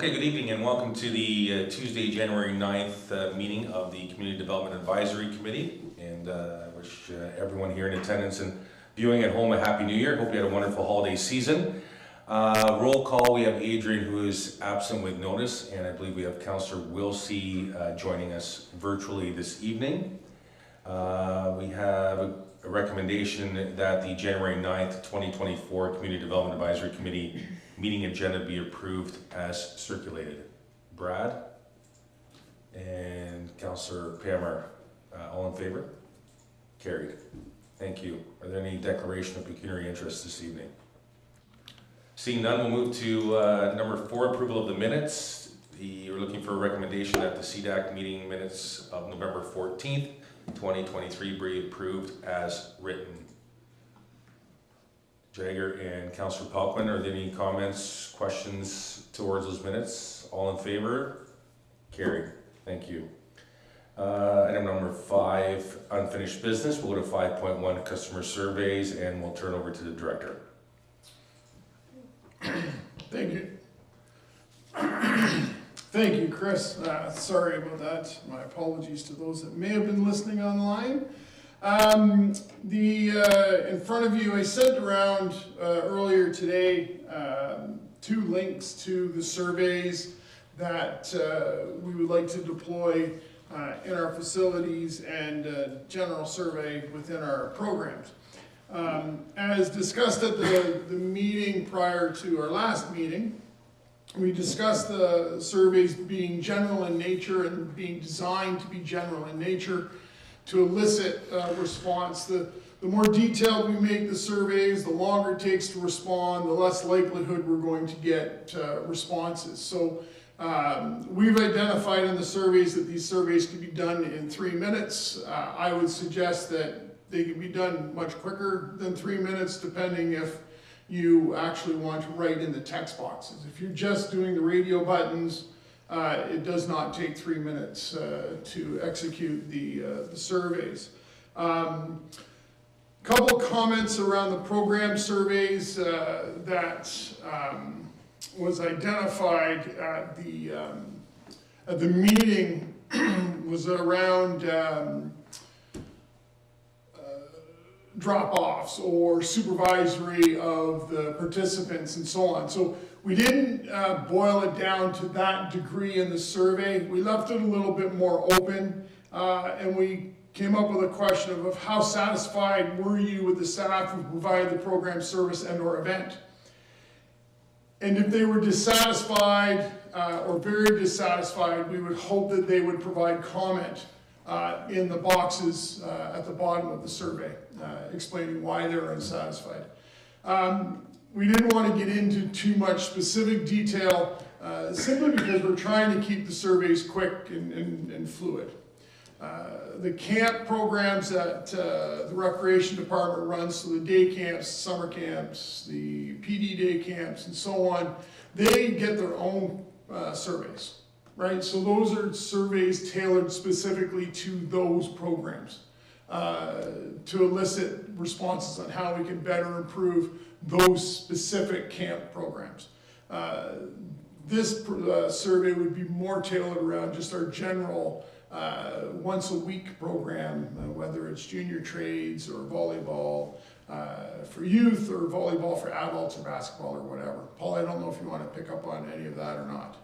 Okay, good evening and welcome to the Tuesday, January 9th meeting of the Community Development Advisory Committee. And I wish everyone here in attendance and viewing at home a Happy New Year. Hope you had a wonderful holiday season. Roll call, we have Adrian who is absent with notice, and I believe we have Councillor Wilsey joining us virtually this evening. We have a recommendation that the January 9th, 2024 Community Development Advisory Committee meeting agenda be approved as circulated. Brad and Councillor Pammer, all in favor? Carried. Thank you. Are there any declaration of pecuniary interest this evening? Seeing none, we'll move to number 4, approval of the minutes. We're looking for a recommendation that the CDAC meeting minutes of November 14th, 2023 be approved as written. Jagger and Councillor Pelkman, are there any comments, questions towards those minutes? All in favor? Carried. Thank you. Item number 5, unfinished business. We'll go to 5.1, customer surveys, and we'll turn over to the director. Thank you. Thank you, Chris. Sorry about that. My apologies to those that may have been listening online. In front of you, I sent around earlier today 2 links to the surveys that we would like to deploy in our facilities and general survey within our programs. As discussed at the meeting prior to our last meeting, we discussed the surveys being general in nature and being designed to be general in nature to elicit response. The more detailed we make the surveys, the longer it takes to respond, the less likelihood we're going to get responses. So we've identified in the surveys that these surveys can be done in 3 minutes. I would suggest that they can be done much quicker than 3 minutes, depending if you actually want to write in the text boxes. If you're just doing the radio buttons, it does not take 3 minutes to execute the surveys. Couple comments around the program surveys that was identified at the meeting was around drop-offs or supervisory of the participants and so on. So we didn't boil it down to that degree in the survey. We left it a little bit more open, and we came up with a question of how satisfied were you with the staff who provided the program service and or event. And if they were dissatisfied or very dissatisfied, we would hope that they would provide comment in the boxes at the bottom of the survey, explaining why they were unsatisfied. We didn't want to get into too much specific detail, simply because we're trying to keep the surveys quick and fluid. The camp programs that the Recreation Department runs, so the day camps, summer camps, the PD day camps, and so on, they get their own surveys, right? So those are surveys tailored specifically to those programs to elicit responses on how we can better improve those specific camp programs. This survey would be more tailored around just our general once a week program, whether it's junior trades or volleyball for youth or volleyball for adults or basketball or whatever. Paul, I don't know if you want to pick up on any of that or not.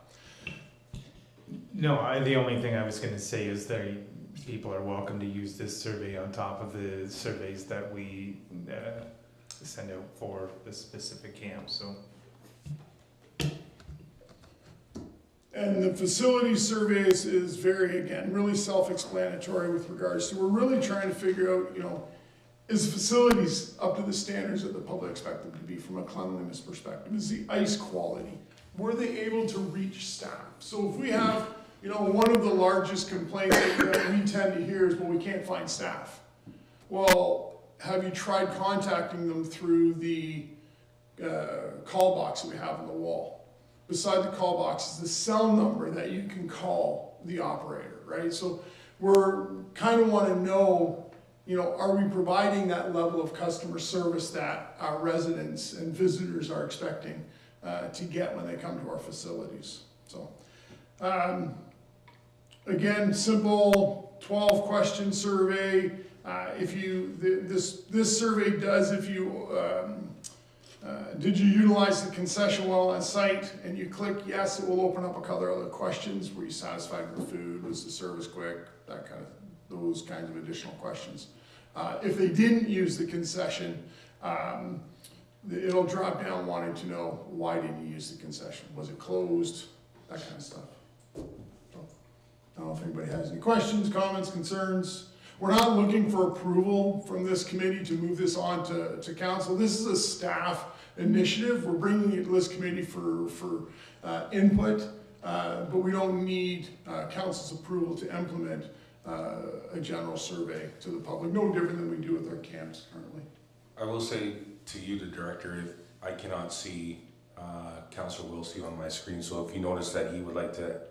No, the only thing I was going to say is that people are welcome to use this survey on top of the surveys that we send out for the specific camp. So. And the facility surveys is very, again, really self-explanatory with regards to, we're really trying to figure out, is the facilities up to the standards that the public expect them to be from a cleanliness perspective? Is the ice quality? Were they able to reach staff? So if we have, one of the largest complaints that we tend to hear is, well, we can't find staff. Well, have you tried contacting them through the call box that we have on the wall? Beside the call box is the cell number that you can call the operator, right? So we're kind of want to know, are we providing that level of customer service that our residents and visitors are expecting to get when they come to our facilities? So, again, simple 12-question survey. This survey does, if you, did you utilize the concession while on site, and you click yes, it will open up a couple other questions. Were you satisfied with the food? Was the service quick? Those kinds of additional questions. If they didn't use the concession, it'll drop down wanting to know, why didn't you use the concession? Was it closed? That kind of stuff. So, I don't know if anybody has any questions, comments, concerns. We're not looking for approval from this committee to move this on to council. This is a staff initiative. We're bringing it to this committee for input, but we don't need council's approval to implement a general survey to the public, no different than we do with our camps currently. I will say to you, the director, if I cannot see Councillor Wilsey on my screen, so if you notice that he would like to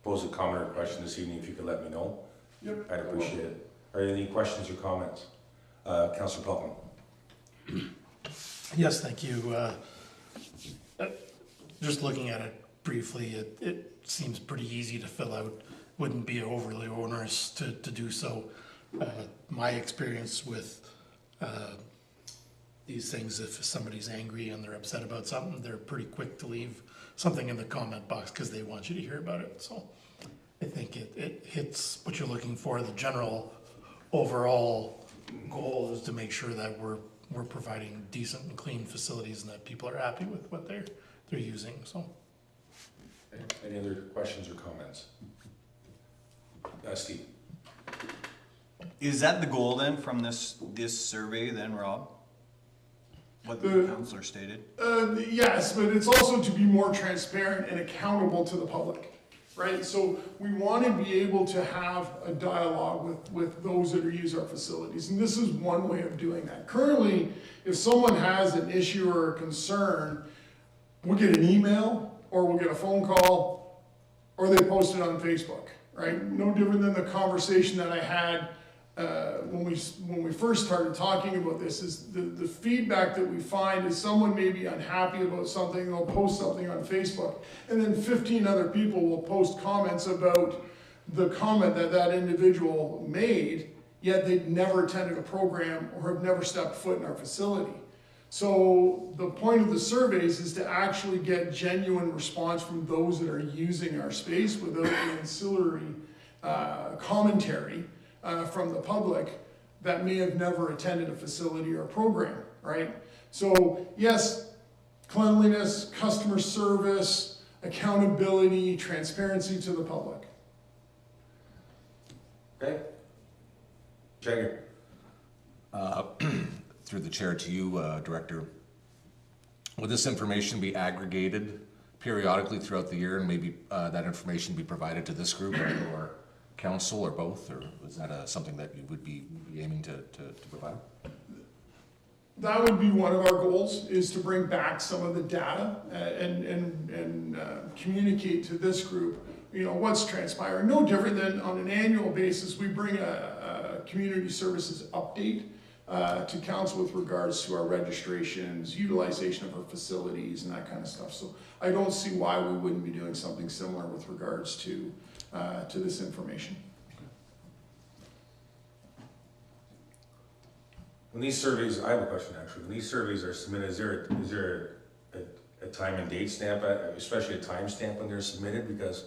pose a comment or question this evening, if you could let me know. Yep. I'd appreciate it. Are there any questions or comments? Councillor Pelton. Yes, thank you. Just looking at it briefly, it seems pretty easy to fill out. Wouldn't be overly onerous to do so. My experience with these things, if somebody's angry and they're upset about something, they're pretty quick to leave something in the comment box because they want you to hear about it. So I think it hits what you're looking for. The general overall goal is to make sure that we're providing decent and clean facilities and that people are happy with what they're using. So, Any other questions or comments? Steve. Is that the goal then from this survey then, Rob? What the councillor stated? Yes, but it's also to be more transparent and accountable to the public, right? So we want to be able to have a dialogue with those that are using our facilities, and this is one way of doing that. Currently, if someone has an issue or a concern, we'll get an email, or we'll get a phone call, or they post it on Facebook, right? No different than the conversation that I had when we first started talking about this. Is the feedback that we find is someone may be unhappy about something, they'll post something on Facebook, and then 15 other people will post comments about the comment that individual made, yet they've never attended a program or have never stepped foot in our facility. So the point of the surveys is to actually get genuine response from those that are using our space without the ancillary commentary from the public that may have never attended a facility or a program, right? So yes, cleanliness, customer service, accountability, transparency to the public. Okay. Jagger. Through the chair to you, Director. Would this information be aggregated periodically throughout the year, and maybe that information be provided to this group or council or both, or is that something that you would be aiming to provide? That would be one of our goals, is to bring back some of the data and communicate to this group, what's transpiring. No different than on an annual basis, we bring a community services update to council with regards to our registrations, utilization of our facilities, and that kind of stuff. So I don't see why we wouldn't be doing something similar with regards to this information. When these surveys, I have a question actually. When these surveys are submitted, is there a time and date stamp, especially a time stamp when they're submitted? Because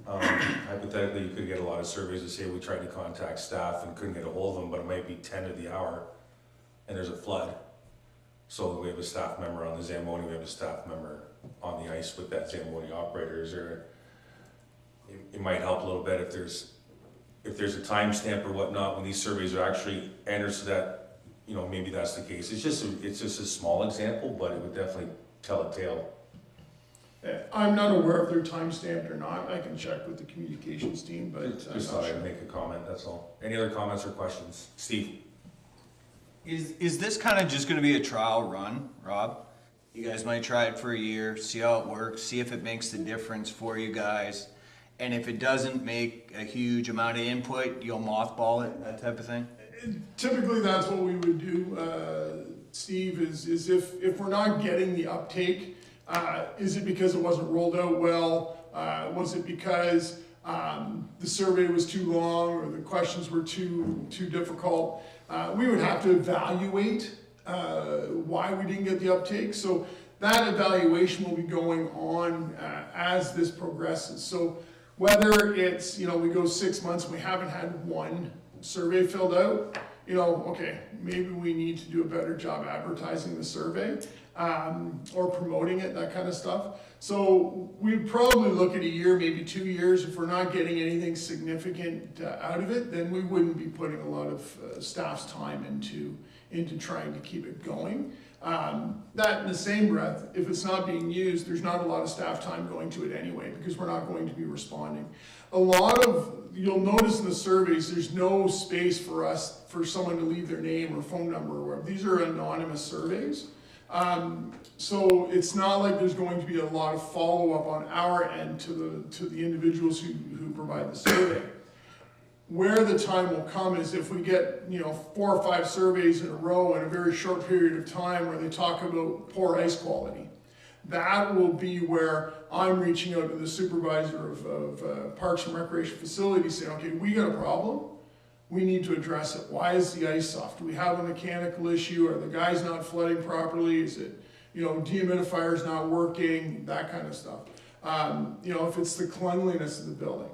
hypothetically, you could get a lot of surveys that say we tried to contact staff and couldn't get a hold of them, but it might be 10 to the hour and there's a flood. So we have a staff member on the Zamboni, we have a staff member on the ice with that Zamboni operator. It might help a little bit if there's a timestamp or whatnot when these surveys are actually entered, so that maybe that's the case. It's just a small example, but it would definitely tell a tale. I'm not aware if they're time-stamped or not. I can check with the communications team, but Just thought I'd make a comment, that's all. Any other comments or questions? Steve? Is this kind of just going to be a trial run, Rob? You guys might try it for a year, see how it works, see if it makes the difference for you guys. And if it doesn't make a huge amount of input, you'll mothball it, that type of thing? typically that's what we would do, Steve, is if we're not getting the uptake, is it because it wasn't rolled out well, Was it because the survey was too long or the questions were too difficult? We would have to evaluate why we didn't get the uptake. So that evaluation will be going on as this progresses. So whether it's, you know, we go 6 months and we haven't had one survey filled out, you know, okay, maybe we need to do a better job advertising the survey or promoting it, that kind of stuff. So we'd probably look at a year, maybe 2 years. If we're not getting anything significant out of it, then we wouldn't be putting a lot of staff's time into trying to keep it going. That in the same breath, if it's not being used, there's not a lot of staff time going to it anyway, because we're not going to be responding. A lot of, you'll notice in the surveys, there's no space for someone to leave their name or phone number or whatever. These are anonymous surveys. So it's not like there's going to be a lot of follow-up on our end to the individuals who provide the survey. Where the time will come is if we get, you know, 4 or 5 surveys in a row in a very short period of time where they talk about poor ice quality. That will be where I'm reaching out to the supervisor of Parks and Recreation Facilities saying, okay, we got a problem. We need to address it. Why is the ice soft? Do we have a mechanical issue? Are the guys not flooding properly? Is it, you know, dehumidifiers not working? That kind of stuff. You know, if it's the cleanliness of the building,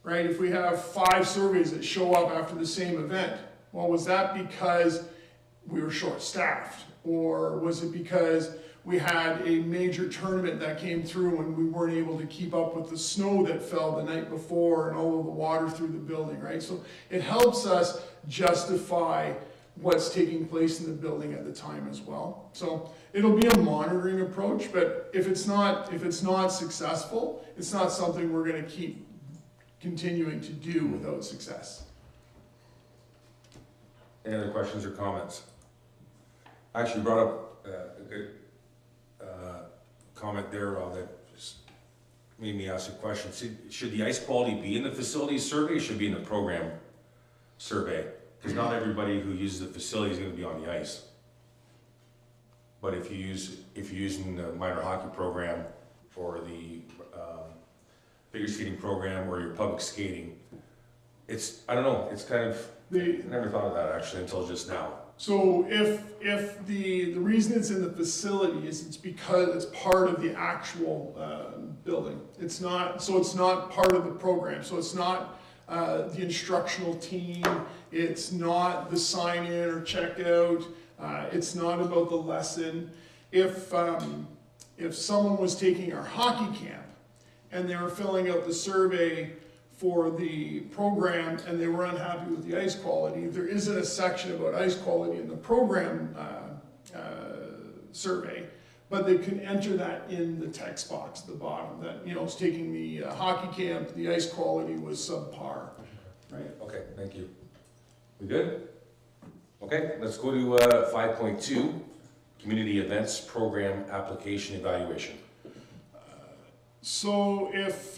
right? If we have 5 surveys that show up after the same event, well, was that because we were short-staffed? Or was it because we had a major tournament that came through and we weren't able to keep up with the snow that fell the night before and all of the water through the building, right? So it helps us justify what's taking place in the building at the time as well. So it'll be a monitoring approach, but if it's not successful, it's not something we're going to keep continuing to do without success. Any other questions or comments? I actually brought up a good comment there, Rob, that just made me ask a question. Should the ice quality be in the facilities survey or should it be in the program survey? Because not everybody who uses the facility is going to be on the ice. But if you're using the minor hockey program or the figure skating program or your public skating, I don't know, it's kind of, I never thought of that actually until just now. So if the reason it's in the facility is it's because it's part of the actual building. It's not part of the program. So it's not the instructional team. It's not the sign in or check out. It's not about the lesson. If someone was taking our hockey camp and they were filling out the survey for the program and they were unhappy with the ice quality, there isn't a section about ice quality in the program survey, but they can enter that in the text box at the bottom that, you know, it's taking the hockey camp, the ice quality was subpar, right? Okay, thank you. We good? Okay, let's go to 5.2, Community Events Program Application Evaluation. So if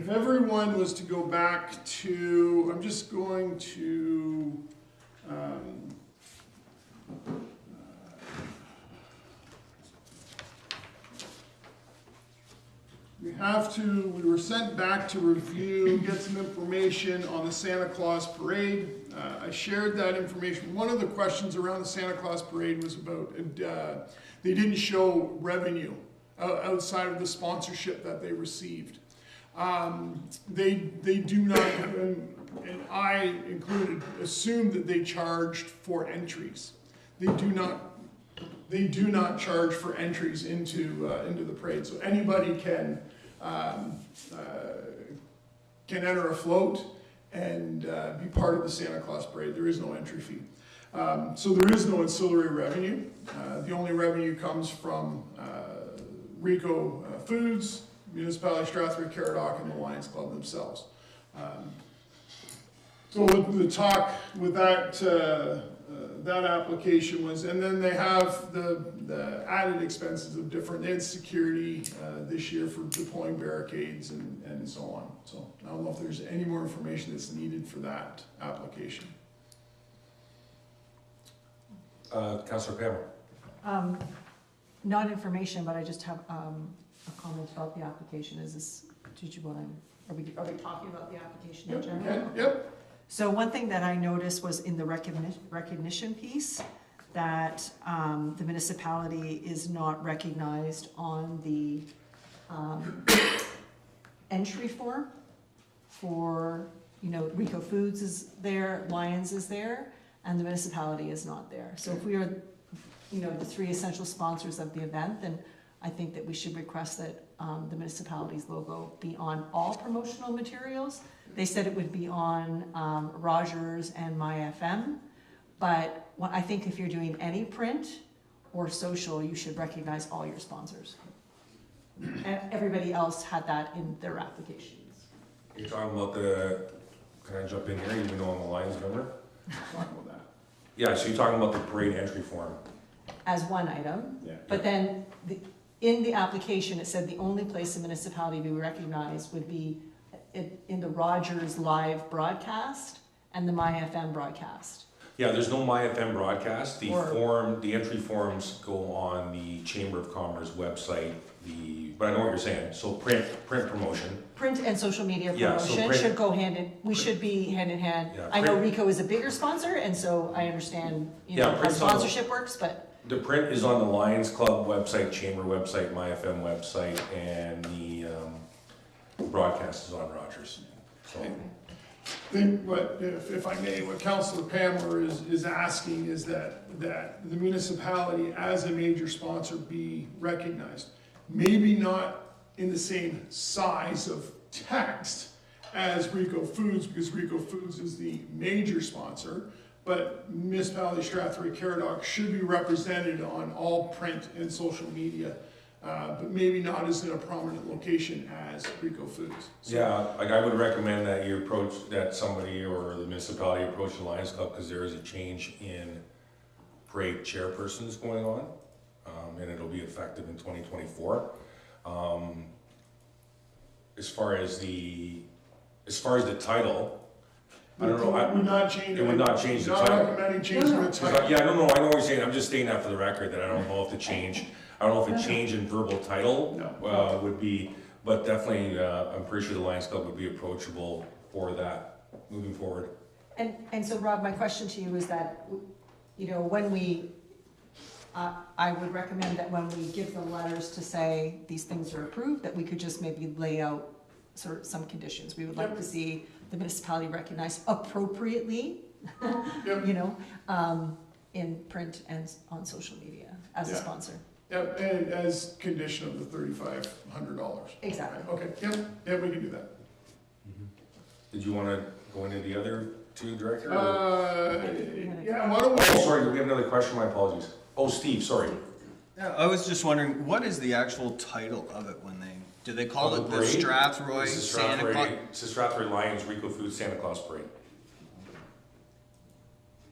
everyone was to go back to, I'm just going to, we were sent back to review, get some information on the Santa Claus Parade. I shared that information. One of the questions around the Santa Claus Parade was about, they didn't show revenue outside of the sponsorship that they received. They do not, and I included, assume that they charged for entries. They do not charge for entries into the parade. So anybody can enter a float and be part of the Santa Claus Parade. There is no entry fee. So there is no ancillary revenue. The only revenue comes from Rico Foods, Municipality Strathroy-Caradoc, and the Lions Club themselves. So the talk with that application was, and then they have the added expenses of different, they had security this year for deploying barricades and so on. So I don't know if there's any more information that's needed for that application. Councillor Pamela. Not information, but I just have a comment about the application. Is this, did you want to, are we talking about the application in Yep, general? okay, yep. So one thing that I noticed was in the recognition piece, that the municipality is not recognized on the entry form for, you know, Rico Foods is there, Lions is there, and the municipality is not there. So if we are, you know, the three essential sponsors of the event, then I think that we should request that the municipality's logo be on all promotional materials. They said it would be on Rogers and MyFM, but I think if you're doing any print or social, you should recognize all your sponsors. And everybody else had that in their applications. You're talking about can I jump in here, even though I'm a Lions member? Talk about that. Yeah, so you're talking about the parade entry form. As one item, Yeah. but then in the application, it said the only place the municipality be recognized would be in the Rogers live broadcast and the MyFM broadcast. Yeah, there's no MyFM broadcast. The Or- the entry forms go on the Chamber of Commerce website. But I know what you're saying. So print promotion. Print and social media Yeah, so promotion print- should go we should be hand in hand. Yeah, I know print- Rico is a bigger sponsor, and so I understand, you Yeah, know, how print's on the- sponsorship works, but The print is on the Lions Club website, Chamber website, MyFM website, and the broadcast is on Rogers. So, I think what, if I may, what Councillor Pamela is asking is that the municipality as a major sponsor be recognized. Maybe not in the same size of text as Rico Foods, because Rico Foods is the major sponsor, but municipality Strathroy-Caradoc should be represented on all print and social media, but maybe not as in a prominent location as Rico Foods. So- yeah, like I would recommend that somebody or the municipality approach the Lions Club, because there is a change in parade chairpersons going on, and it'll be effective in 2024. As far as the title, I don't know. It would not change. It would not change the Not title. recommending changing the title. Yeah, I don't know, I know what you're saying, I'm just stating that for the record, that I don't know if a change in verbal title No. would be, but definitely, I'm pretty sure the Lions Club would be approachable for that moving forward. And so Rob, my question to you is that, you know, when we, I would recommend that when we give the letters to say these things are approved, that we could just maybe lay out sort of some conditions. We would like to see the municipality recognized appropriately, Yep. you know, in print and on social media as a Yeah. sponsor. Yep, and as condition of the $3,500. Exactly. Okay, yep, we can do that. Did you wanna go into the other two, Director? Yeah, why don't we? Oh, sorry, do we have another question? My apologies. Oh, Steve, sorry. Yeah, I was just wondering, what is the actual title of it do they call it the parade? Strathroy This is Santa Claus? It's the Strathroy Lions Rico Foods Santa Claus Parade.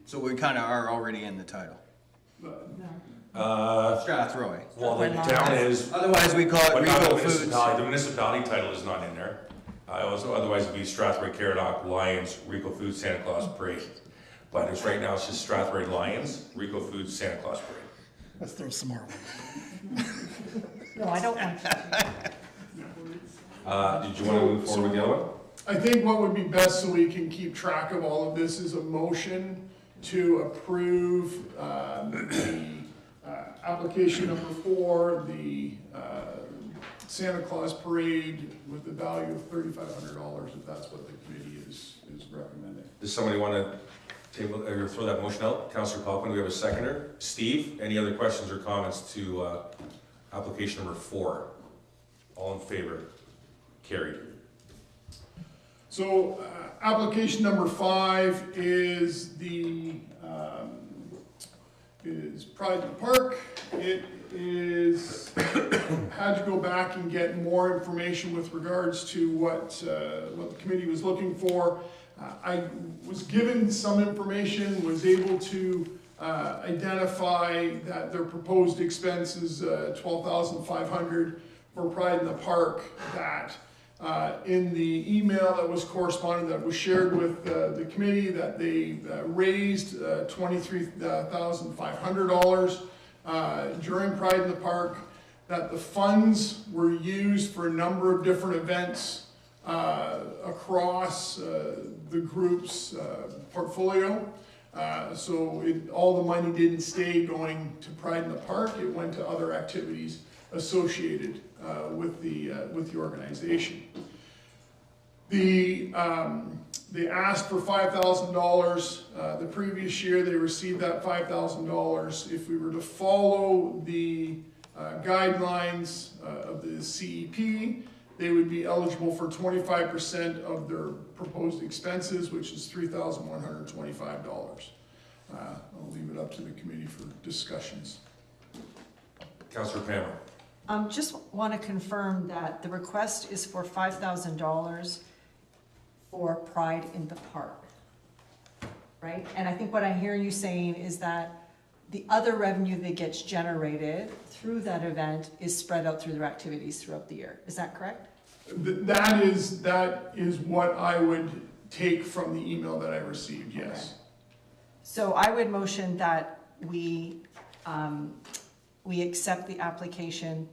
So we kinda are already in the title. No. Strathroy. Well, the town is, Otherwise, we call it but not the Rico Foods. municipality, the municipality title is not in there. Otherwise it'd be Strathroy-Caradoc Lions Rico Foods Santa Claus Parade. But it's right now, it's just Strathroy Lions Rico Foods Santa Claus Parade. Let's throw some more. No, I don't want to. Did you wanna move forward with the other one? I think what would be best so we can keep track of all of this is a motion to approve the application number 4, the Santa Claus Parade with the value of $3,500, if that's what the committee is recommending. Does somebody wanna table, or throw that motion out? Councillor Popkin, do we have a seconder? Steve, any other questions or comments to application number 4? All in favor? Carried. So, application number 5 is Pride in the Park. It is, had to go back and get more information with regards to what the committee was looking for. I was given some information, was able to identify that their proposed expense is $12,500 for Pride in the Park. That in the email that was corresponded, that was shared with the committee, that they raised $23,500 during Pride in the Park. that the funds were used for a number of different events across the group's portfolio. So all the money didn't stay going to Pride in the Park, it went to other activities associated with the organization. They asked for $5,000. The previous year, they received that $5,000. If we were to follow the guidelines of the CEP, they would be eligible for 25% of their proposed expenses, which is $3,125. I'll leave it up to the committee for discussions. Councillor Pammer. Just want to confirm that the request is for $5,000 for Pride in the Park, right? And I think what I'm hearing you saying is that the other revenue that gets generated through that event is spread out through their activities throughout the year. Is that correct? That is what I would take from the email that I received, yes. Okay. So I would motion that we accept the application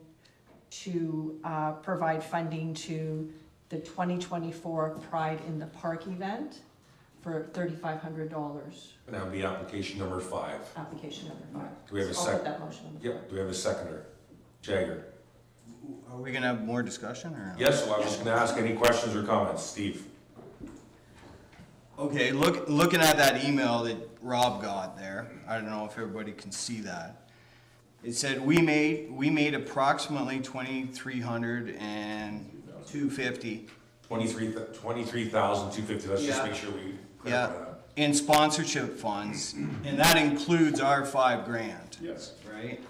to provide funding to the 2024 Pride in the Park event for $3,500. And that would be application number 5. Application number 5. Do we have a So I'll second? put that motion on the floor. Yep, do we have a seconder? Jagger. Are we gonna have more discussion or? Yes, well, I was just gonna ask any questions or comments. Steve? Okay, looking at that email that Rob got there, I don't know if everybody can see that. It said we made approximately 2,300 and 250. 23,250. Let's just Yeah. make sure we Yeah, clarify that. in sponsorship funds, and that includes our $5,000, Yes. right?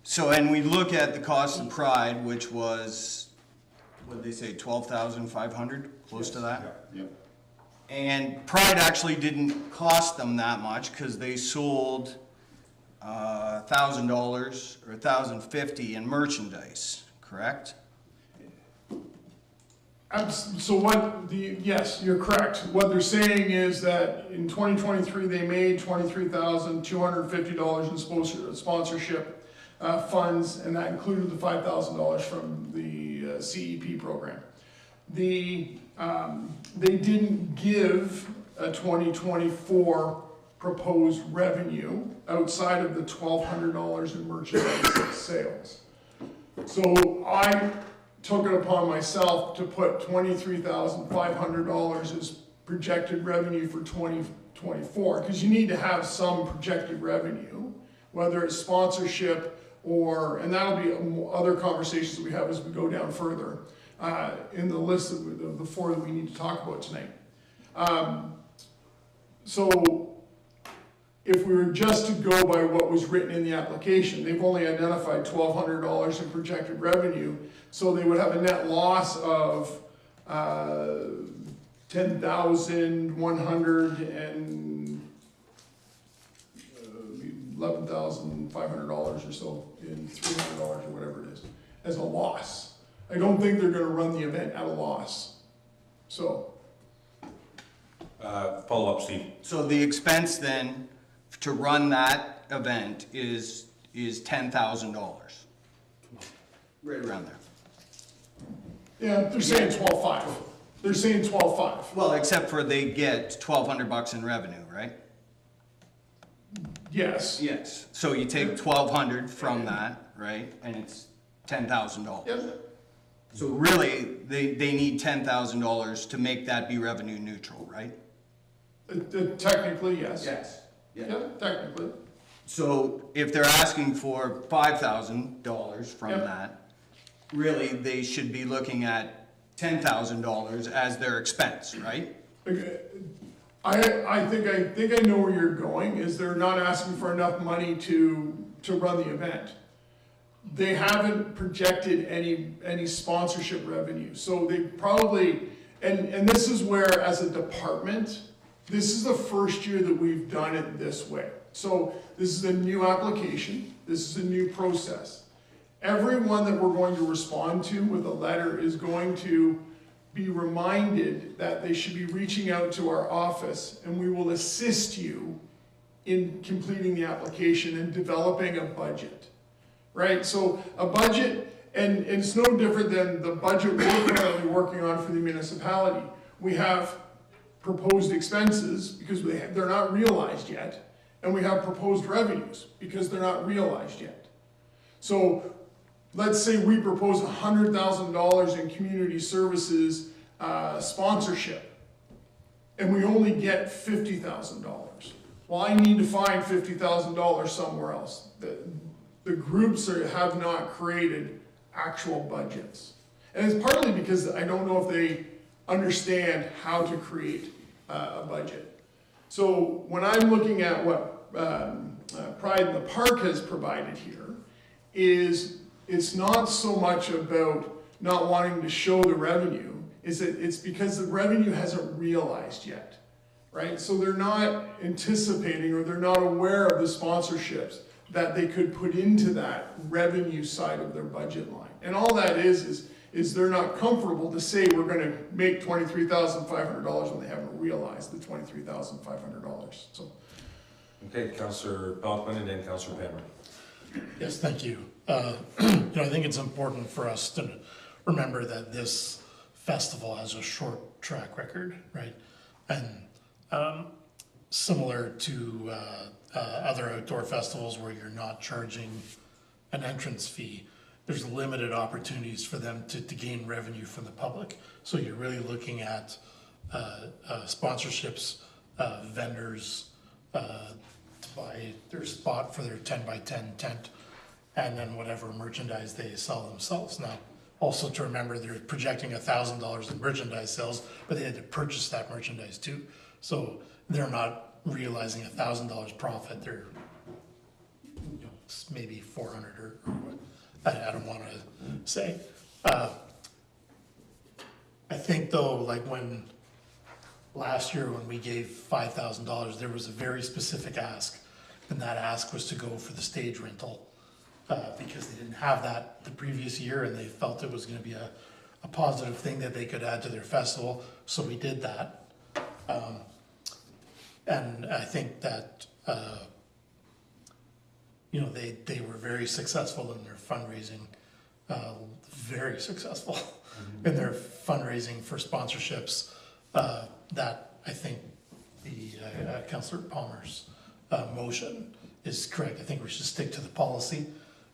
So, and we look at the cost of Pride, which was, what did they say, 12,500, close to that? Yep. And Pride actually didn't cost them that much because they sold $1,000 or $1,050 in merchandise, correct? Yes, you're correct. What they're saying is that in 2023, they made $23,250 in sponsorship funds, and that included the $5,000 from the CEP program. They didn't give a 2024 proposed revenue outside of the $1,200 in merchandise sales. So I took it upon myself to put $23,500 as projected revenue for 2024, because you need to have some projected revenue, whether it's sponsorship or, and that'll be other conversations that we have as we go down further in the list of the 4 that we need to talk about tonight. So if we were just to go by what was written in the application, they've only identified $1,200 in projected revenue, so they would have a net loss of $10,100 and $11,500 or so in $300 or whatever it is as a loss. I don't think they're going to run the event at a loss. So Follow up, Steve. So the expense then to run that event is $10,000. Right around there. yeah, they're saying 12.5. They're saying 12.5. Well, except for they get $1,200 in revenue, right? Yes. Yes. So you take $1,200 from that, right? And it's $10,000. Yep. So really, they need $10,000 to make that be revenue neutral, right? Technically, yes. Yes. Yeah, technically. So if they're asking for $5,000 from Yep. that, really, they should be looking at $10,000 as their expense, right? Okay. I think I know where you're going, is they're not asking for enough money to run the event. They haven't projected any sponsorship revenue, so they probably, and this is where, as a department, this is the first year that we've done it this way. So this is a new application, this is a new process. Everyone that we're going to respond to with a letter is going to be reminded that they should be reaching out to our office, and we will assist you in completing the application and developing a budget. right? So a budget, and it's no different than the budget we're currently working on for the municipality. We have proposed expenses because they're not realized yet, and we have proposed revenues because they're not realized yet. So let's say we propose $100,000 in community services sponsorship, and we only get $50,000. Well, I need to find $50,000 somewhere else. The groups have not created actual budgets. And it's partly because I don't know if they understand how to create a budget. So when I'm looking at what Pride in the Park has provided here, it's not so much about not wanting to show the revenue, it's because the revenue hasn't realized yet, right? So they're not anticipating or they're not aware of the sponsorships that they could put into that revenue side of their budget line. And all that is they're not comfortable to say we're gonna make $23,500 when they haven't realized the $23,500, so. Okay, Councillor Pelkman and then Councillor Pammer. Yes, thank you. I think it's important for us to remember that this festival has a short track record, right? And similar to other outdoor festivals where you're not charging an entrance fee, there's limited opportunities for them to gain revenue from the public. So you're really looking at sponsorships, vendors to buy their spot for their 10x10 tent, and then whatever merchandise they sell themselves. Now, also to remember, they're projecting $1,000 in merchandise sales, but they had to purchase that merchandise too. So they're not realizing $1,000 profit. They're maybe 400 or what. I don't want to say. I think though, like when last year when we gave $5,000, there was a very specific ask, and that ask was to go for the stage rental because they didn't have that the previous year, and they felt it was going to be a positive thing that they could add to their festival. So we did that, and I think that they were very successful in their fundraising, very successful in their fundraising for sponsorships. That I think the Councillor Palmer's motion is correct. I think we should stick to the policy.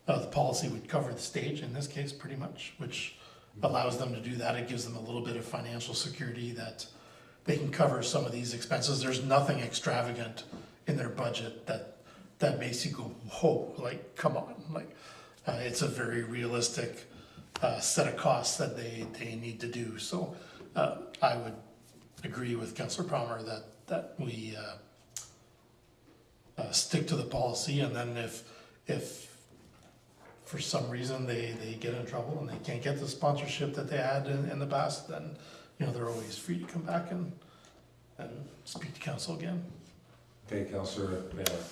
The policy would cover the stage in this case pretty much, which allows them to do that. It gives them a little bit of financial security that they can cover some of these expenses. There's nothing extravagant in their budget that makes you go, whoa, like, come on. Like, it's a very realistic set of costs that they need to do. So I would agree with Councillor Palmer that we stick to the policy, and then if for some reason they get in trouble and they can't get the sponsorship that they had in the past, then they're always free to come back and speak to council again. Okay, Councillor Pammer.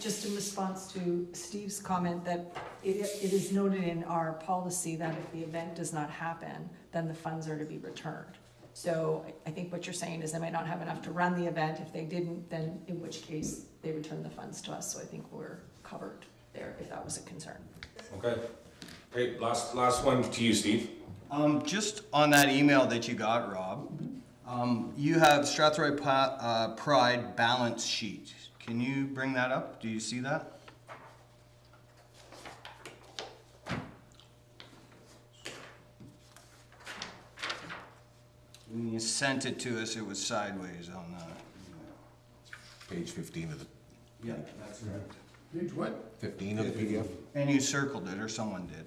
Just in response to Steve's comment that it is noted in our policy that if the event does not happen, then the funds are to be returned. So I think what you're saying is they might not have enough to run the event. If they didn't, then in which case they return the funds to us. So I think we're covered there if that was a concern. Okay. Great. Last one to you, Steve. Just on that email that you got, Rob, you have Strathroy Pride balance sheet. Can you bring that up? Do you see that? When you sent it to us, it was sideways on the... Page 15 of the, Yeah, that's correct. Page what? 15 of the PDF? And you circled it, or someone did.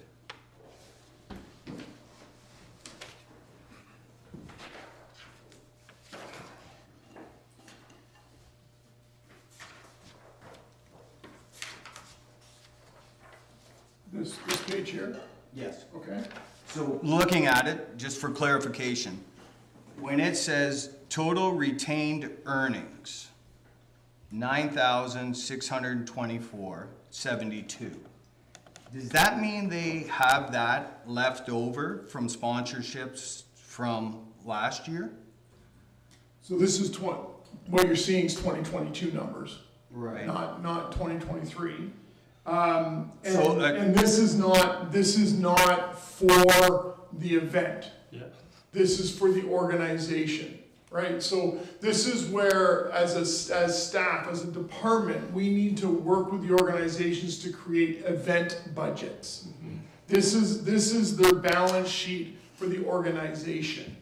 This page here? Yes. Okay. So looking at it, just for clarification, when it says total retained earnings, 9,624.72, does that mean they have that left over from sponsorships from last year? So this is what you're seeing is 2022 numbers, Right. not 2023. And this is not for the event. Yeah. This is for the organization, right? So this is where, as staff, as a department, we need to work with the organizations to create event budgets. This is their balance sheet for the organization,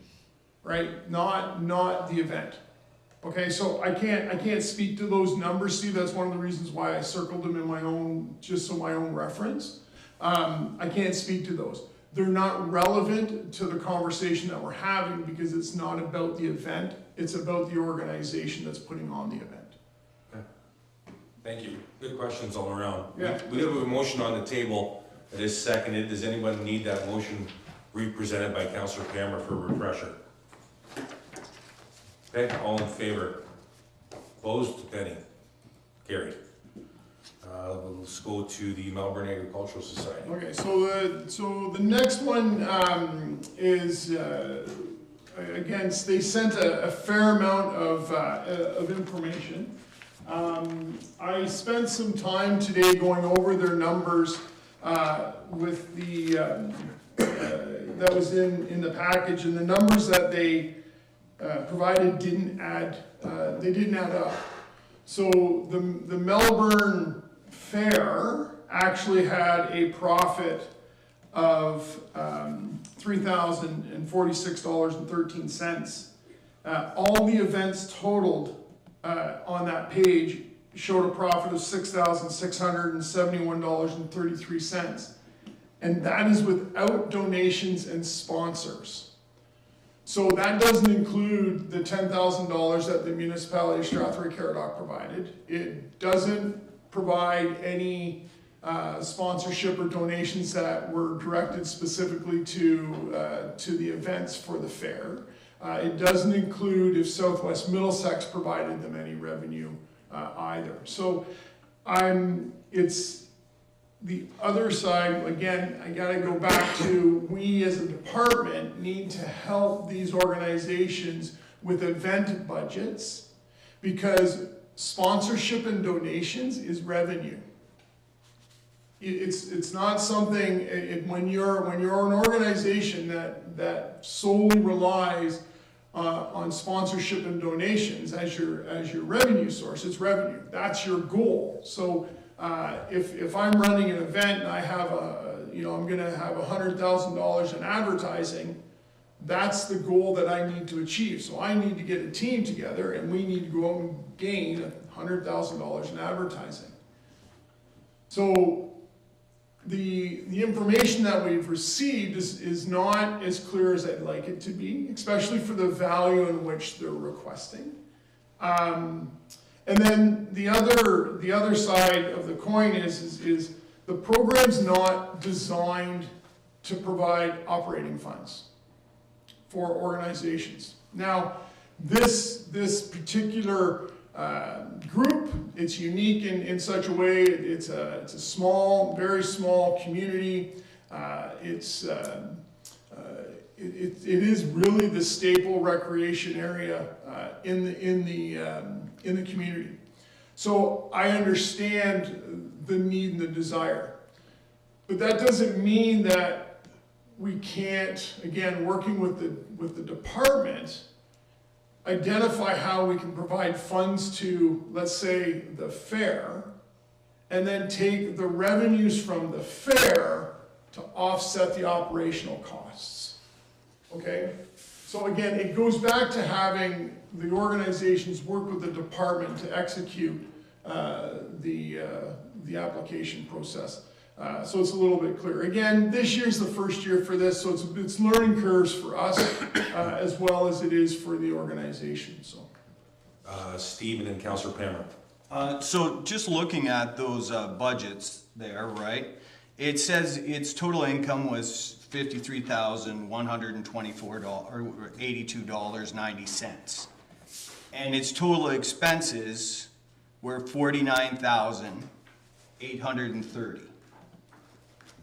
right? Not the event. Okay, so I can't speak to those numbers. See, that's one of the reasons why I circled them in my own, just so my own reference. I can't speak to those. They're not relevant to the conversation that we're having because it's not about the event. It's about the organization that's putting on the event. Thank you. Good questions all around. Yeah. We have a motion on the table that is seconded. Does anyone need that motion represented by Councillor Cameron for a refresher? Okay, all in favor? Opposed? Any? Carried. Let's go to the Melbourne Agricultural Society. Okay, so the next one is again, they sent a fair amount of information. I spent some time today going over their numbers with the that was in the package, and the numbers that they provided didn't add up. So the Melbourne Fair actually had a profit of $3,046.13. All the events totaled on that page showed a profit of $6,671.33. And that is without donations and sponsors. So that doesn't include the $10,000 that the municipality of Strathroy-Caradoc provided. It doesn't provide any sponsorship or donations that were directed specifically to the events for the fair. It doesn't include if Southwest Middlesex provided them any revenue either. So it's the other side. Again, I gotta go back to, we as a department need to help these organizations with event budgets, because sponsorship and donations is revenue. It's not something, when you're an organization that solely relies on sponsorship and donations as your revenue source, it's revenue. That's your goal. So if I'm running an event and I have I'm gonna have $100,000 in advertising, that's the goal that I need to achieve. So I need to get a team together and we need to go out and gain $100,000 in advertising. So the information that we've received is not as clear as I'd like it to be, especially for the value in which they're requesting. And then the other side of the coin is the program's not designed to provide operating funds for organizations. Now, this particular group, it's unique in such a way. It's a small, very small community. It is really the staple recreation area in the community. So I understand the need and the desire, but that doesn't mean that we can't, again, working with the department, identify how we can provide funds to, let's say, the fair, and then take the revenues from the fair to offset the operational costs. Okay? So again, it goes back to having the organizations work with the department to execute the application process. So it's a little bit clearer. Again, this year's the first year for this, so it's learning curves for us as well as it is for the organization. So, Steve and then Councillor Pammer. So just looking at those budgets there, right? It says its total income was $53,124.82.90, and its total expenses were $49,830.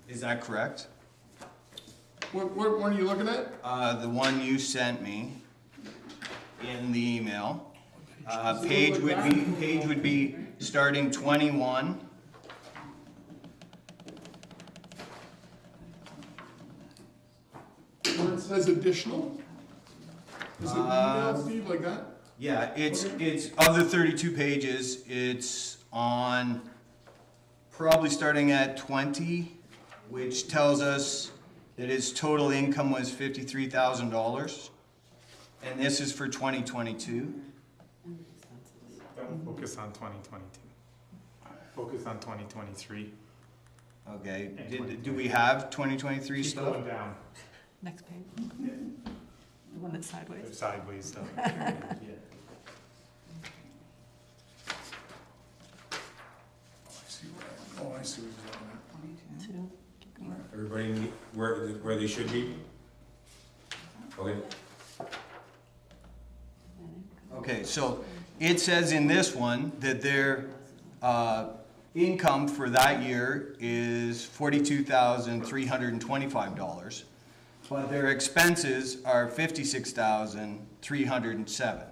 Is that correct? what one are you looking at? The one you sent me in the email. Page would be starting 21 says additional? Is it email, Steve, like that? Yeah, it's of the 32 pages, it's on probably starting at 20, which tells us that his total income was $53,000. And this is for 2022. Don't focus on 2022. Focus on 2023. Okay, do we have 2023 Keep stuff? going down. Next page. The one that's sideways. Sideways stuff. Oh, I see what you're looking at. 22. Keep going. Everybody where they should be? Okay. Okay, so it says in this one that their income for that year is $42,325, but their expenses are $56,307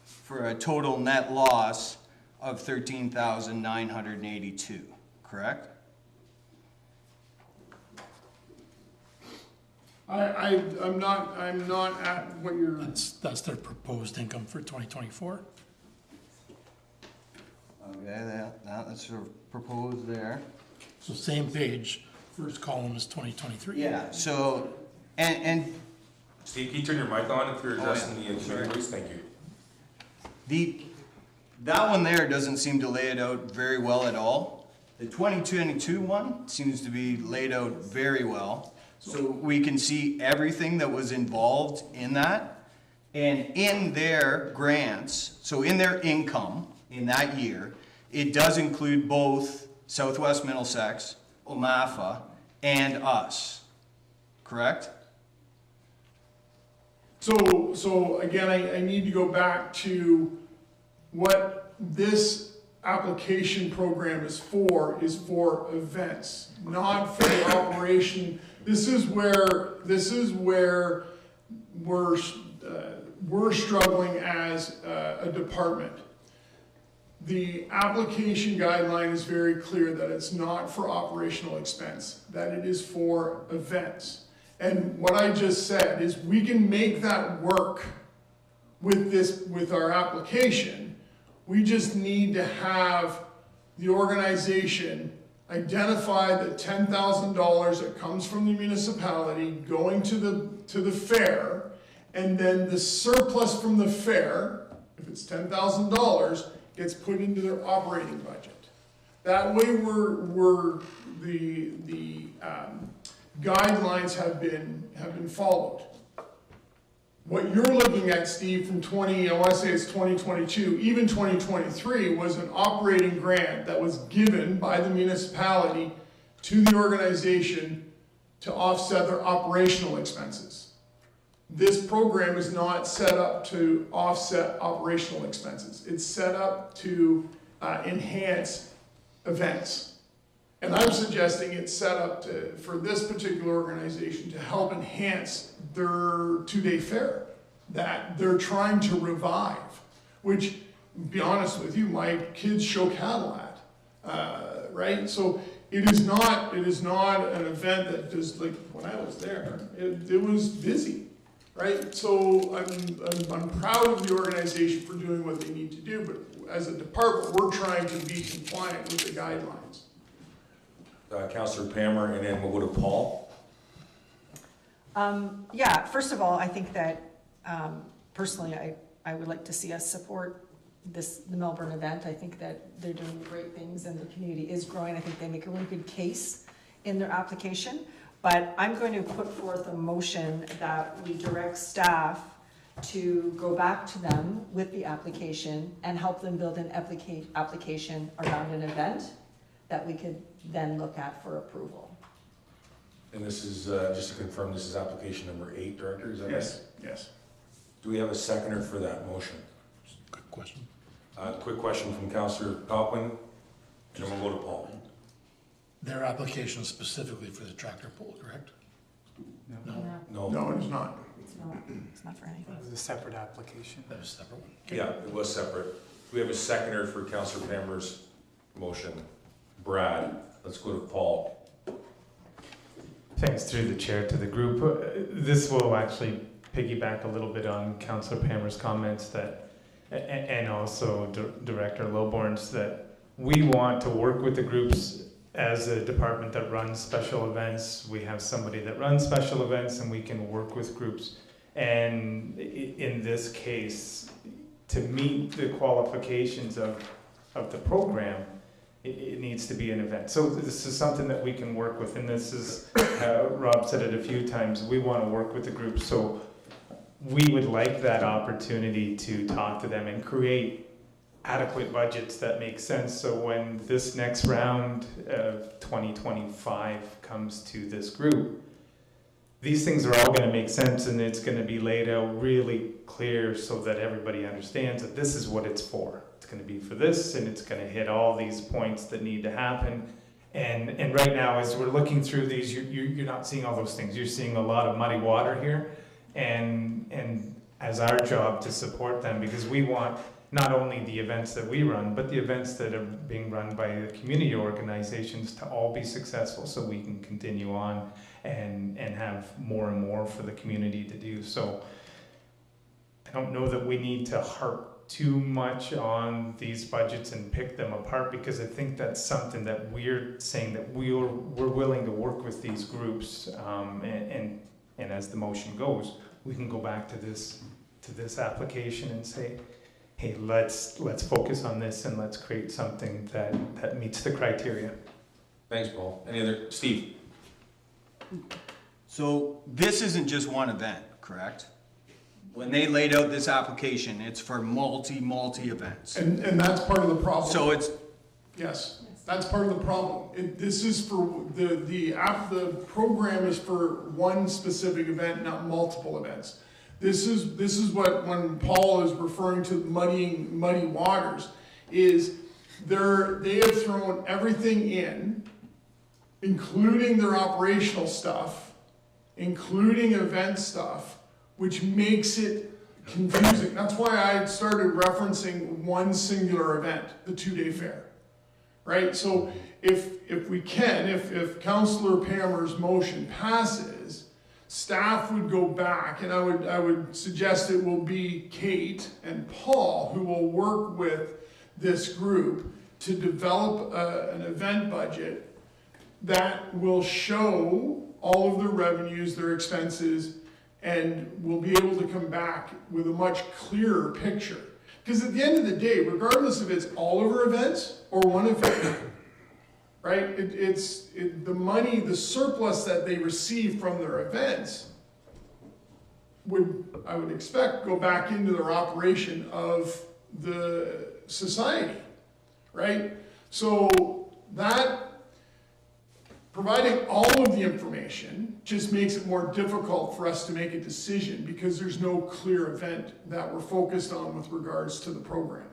for a total net loss of $13,982, correct? I'm not at what you're, That's their proposed income for 2024. Okay, that's sort of proposed there. So same page, first column is 2023. Yeah, so, and Steve, can you turn your mic on if you're addressing yeah. the committee, please? Thank you. that one there doesn't seem to lay it out very well at all. The 2022 one seems to be laid out very well. So we can see everything that was involved in that. And in their grants, so in their income in that year, it does include both Southwest Middlesex, OMAFA, and us, correct? so again, I need to go back to what this application program is for events, not for the operation. This is where we're struggling as a department. The application guideline is very clear that it's not for operational expense, that it is for events. And what I just said is we can make that work with our application. We just need to have the organization identify the $10,000 that comes from the municipality going to the fair, and then the surplus from the fair, if it's $10,000, gets put into their operating budget. That way the guidelines have been followed. What you're looking at, Steve, from I want to say it's 2022, even 2023, was an operating grant that was given by the municipality to the organization to offset their operational expenses. This program is not set up to offset operational expenses. It's set up to enhance events. And I'm suggesting it's set up for this particular organization to help enhance their two-day fair that they're trying to revive, which, to be honest with you, my kids show cattle at, right? So it is not an event that just, like, when I was there, it was busy, right? So I'm proud of the organization for doing what they need to do, but as a department, we're trying to be compliant with the guidelines. Councillor Pammer, and then we'll go to Paul. Yeah, first of all, I think that personally, I would like to see us support the Melbourne event. I think that they're doing great things and the community is growing. I think they make a really good case in their application. But I'm going to put forth a motion that we direct staff to go back to them with the application and help them build an application around an event that we could then look at for approval. And this is, just to confirm, this is application number 8, Director, is that right? Yes. Do we have a seconder for that motion? Good question. Quick question from Councillor Copeland, and then we'll go to Paul. Their application is specifically for the tractor pull, correct? No. No? No, it's not. It's not for anything. That was a separate application. That was a separate one. Yeah, it was separate. Do we have a seconder for Councillor Pammer's motion? Brad. Let's go to Paul. Thanks through the chair to the group. This will actually piggyback a little bit on Councillor Palmer's comments that, and also Director Lowborn's, that we want to work with the groups as a department that runs special events. We have somebody that runs special events and we can work with groups. And in this case, to meet the qualifications of the program, it needs to be an event. So this is something that we can work with, and this is, Rob said it a few times, we want to work with the group. So we would like that opportunity to talk to them and create adequate budgets that make sense. So when this next round of 2025 comes to this group, these things are all going to make sense, and it's going to be laid out really clear so that everybody understands that this is what it's for. It's going to be for this, and it's going to hit all these points that need to happen. And right now, as we're looking through these, you're not seeing all those things. You're seeing a lot of muddy water here, and as our job to support them, because we want not only the events that we run, but the events that are being run by the community organizations to all be successful, so we can continue on and have more and more for the community to do. So I don't know that we need to harp too much on these budgets and pick them apart, because I think that's something that we're saying that we're willing to work with these groups, and as the motion goes, we can go back to this application and say, hey, let's focus on this and let's create something that meets the criteria. Thanks, Paul. Any other, Steve? So this isn't just one event, correct? When they laid out this application, it's for multi events. And that's part of the problem. So it's, Yes, that's part of the problem. This is for, the program is for one specific event, not multiple events. This is what, when Paul is referring to muddy waters, is they have thrown everything in, including their operational stuff, including event stuff, which makes it confusing. That's why I started referencing one singular event, the 2-day fair, right? So if we can, if Councillor Palmer's motion passes, staff would go back, and I would suggest it will be Kate and Paul who will work with this group to develop an event budget that will show all of their revenues, their expenses, and we'll be able to come back with a much clearer picture. Because at the end of the day, regardless if it's all of our events or one event, right? The money, the surplus that they receive from their events I would expect, go back into their operation of the society, right? So that, providing all of the information just makes it more difficult for us to make a decision, because there's no clear event that we're focused on with regards to the program,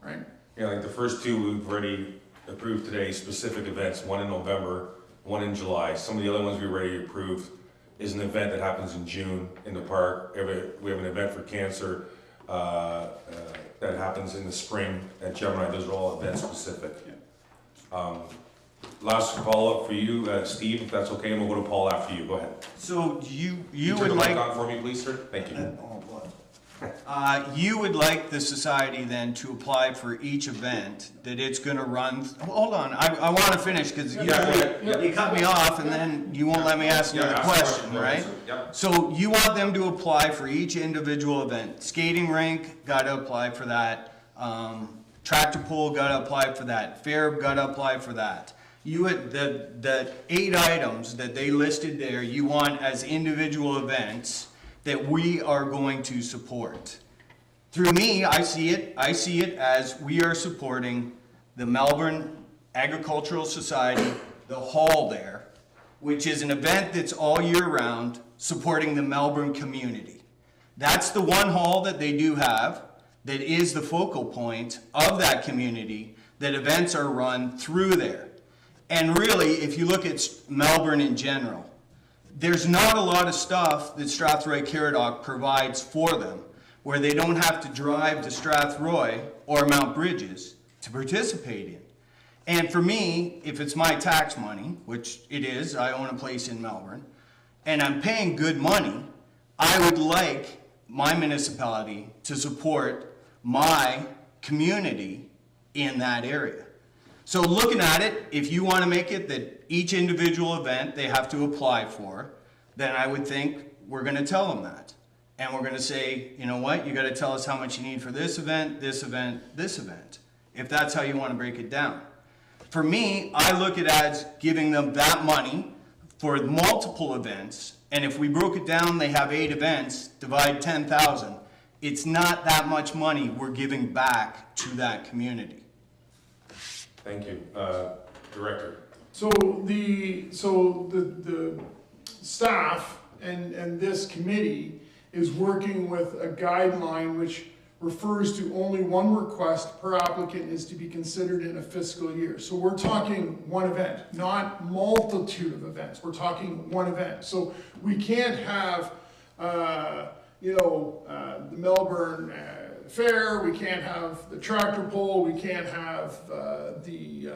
right? Yeah, like the first two we've already approved today, specific events, one in November, one in July. Some of the other ones we already approved is an event that happens in June in the park. We have an event for cancer that happens in the spring at Gemini. Those are all event specific. Last follow-up for you, Steve, if that's okay, and we'll go to Paul after you. Go ahead. so you Turn would the like, mic on for me, please, sir? Thank you. you would like the society then to apply for each event that it's gonna run, hold on, I wanna finish, cause go ahead. you cut me off and then you won't let me ask another question, right? Yep. So you want them to apply for each individual event. Skating rink, gotta apply for that. Tractor pull, gotta apply for that. Fair, gotta apply for that. You had the 8 items that they listed there, you want as individual events that we are going to support. Through me, I see it as we are supporting the Melbourne Agricultural Society, the hall there, which is an event that's all year round, supporting the Melbourne community. That's the one hall that they do have, that is the focal point of that community, that events are run through there. And really, if you look at Melbourne in general, there's not a lot of stuff that Strathroy-Caradoc provides for them, where they don't have to drive to Strathroy or Mount Bridges to participate in. And for me, if it's my tax money, which it is, I own a place in Melbourne, and I'm paying good money, I would like my municipality to support my community in that area. So looking at it, if you want to make it that each individual event they have to apply for, then I would think we're going to tell them that. And we're going to say, you know what, you got to tell us how much you need for this event, this event, this event, if that's how you want to break it down. For me, I look at it as giving them that money for multiple events, and if we broke it down, they have 8 events, divide 10,000. It's not that much money we're giving back to that community. Thank you. Director? So the staff and this committee is working with a guideline which refers to only one request per applicant is to be considered in a fiscal year. So we're talking one event, not multitude of events. We're talking one event. So we can't have, the Melbourne Fair, we can't have the tractor pull, we can't have the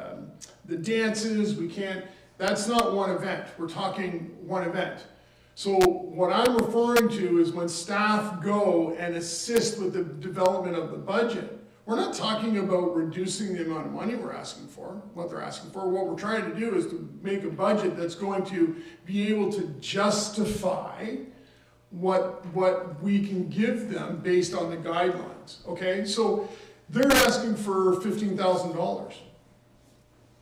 dances, we can't, that's not one event. We're talking one event. So what I'm referring to is when staff go and assist with the development of the budget, we're not talking about reducing the amount of money we're asking for, what they're asking for. What we're trying to do is to make a budget that's going to be able to justify what we can give them based on the guidelines, okay? So they're asking for $15,000.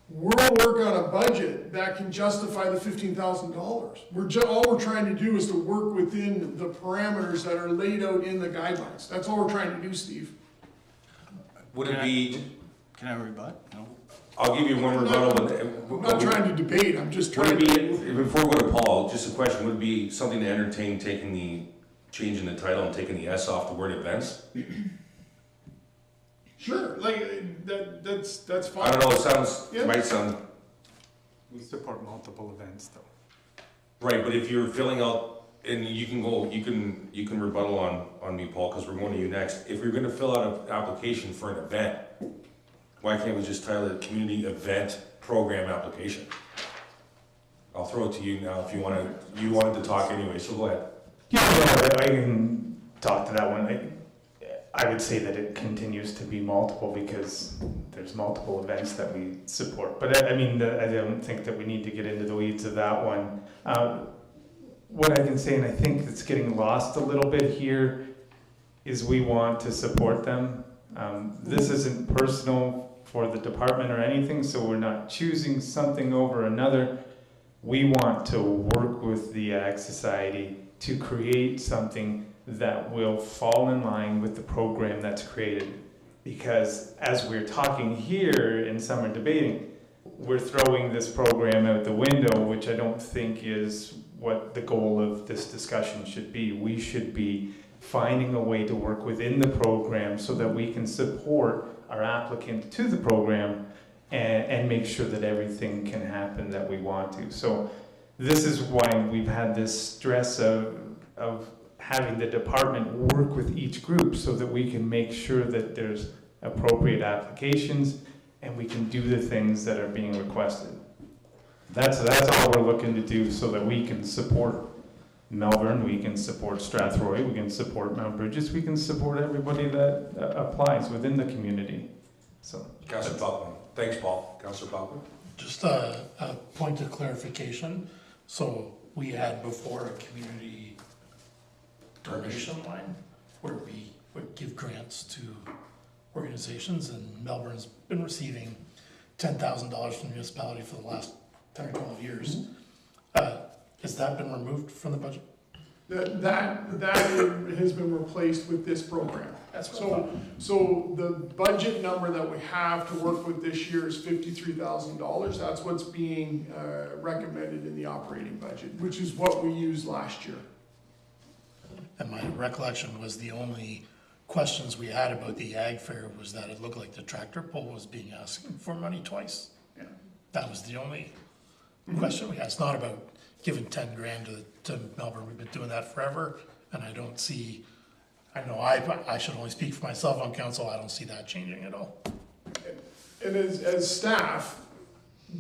We'll work on a budget that can justify the $15,000. All we're trying to do is to work within the parameters that are laid out in the guidelines. That's all we're trying to do, Steve. Would it be, Can I rebut? No. I'll give you one rebuttal. I'm not trying to debate, I'm just Would trying it to. be, before we go to Paul, just a question, would it be something to entertain changing the title and taking the S off the word events? Sure, like, that's fine. I don't know, it Yeah. might sound, We support multiple events though. right, but if you're filling out, and you can rebuttal on me, Paul, because we're going to you next. If you're gonna fill out an application for an event, why can't we just title it Community Event Program Application? I'll throw it to you now if you wanted to talk anyway, so go ahead. Yeah, I can talk to that one. I would say that it continues to be multiple because there's multiple events that we support. But I don't think that we need to get into the weeds of that one. What I can say, and I think that's getting lost a little bit here, is we want to support them. This isn't personal for the department or anything, so we're not choosing something over another. We want to work with the Ag Society to create something that will fall in line with the program that's created. Because as we're talking here and some are debating, we're throwing this program out the window, which I don't think is what the goal of this discussion should be. We should be finding a way to work within the program so that we can support our applicant to the program and make sure that everything can happen that we want to. So this is why we've had this stress of having the department work with each group so that we can make sure that there's appropriate applications and we can do the things that are being requested. That's all we're looking to do so that we can support Melbourne, we can support Strathroy, we can support Mount Bridges, we can support everybody that applies within the community. So, Councillor Falcon. Thanks, Paul. Councillor Falcon? Just a point of clarification. So we had before a community donation line where we would give grants to organizations, and Melbourne's been receiving $10,000 from the municipality for the last 10 or 12 years. Has that been removed from the budget? That has been replaced with this program. That's what So the budget number that we have to work with this year is $53,000. That's what's being recommended in the operating budget, which is what we used last year. And my recollection was the only questions we had about the ag fair was that it looked like the tractor pull was being asked for money twice. Yeah. That was the only question we had. It's not about giving 10 grand to Melbourne. We've been doing that forever, and I don't see, I know I should only speak for myself on council, I don't see that changing at all. And as staff,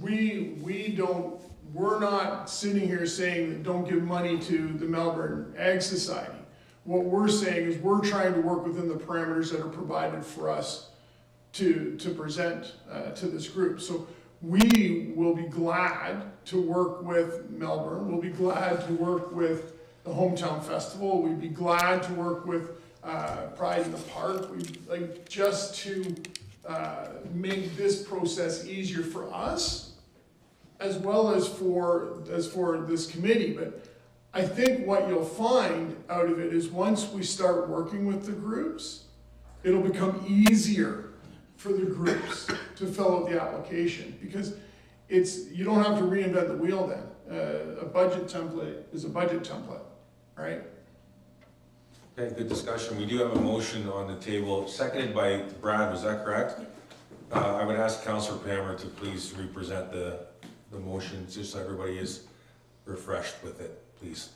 we don't we're not sitting here saying that don't give money to the Melbourne Ag Society. What we're saying is we're trying to work within the parameters that are provided for us to present to this group. So we will be glad to work with Melbourne. We'll be glad to work with the Hometown Festival. We'd be glad to work with Pride in the Park. We'd like just to make this process easier for us, as well as for this committee. But I think what you'll find out of it is once we start working with the groups, it'll become easier for the groups to fill out the application, because you don't have to reinvent the wheel then. A budget template is a budget template, right? Okay, good discussion. We do have a motion on the table, seconded by Brad, was that correct? I would ask Councillor Pammer to please represent the motion, just so everybody is refreshed with it, please.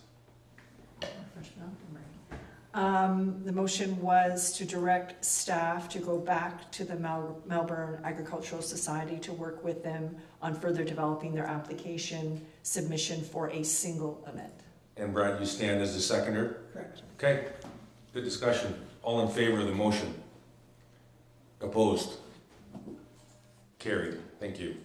The motion was to direct staff to go back to the Melbourne Agricultural Society to work with them on further developing their application submission for a single event. And Brad, you stand as the seconder? Correct. Okay, good discussion. All in favor of the motion? Opposed? Carried. Thank you.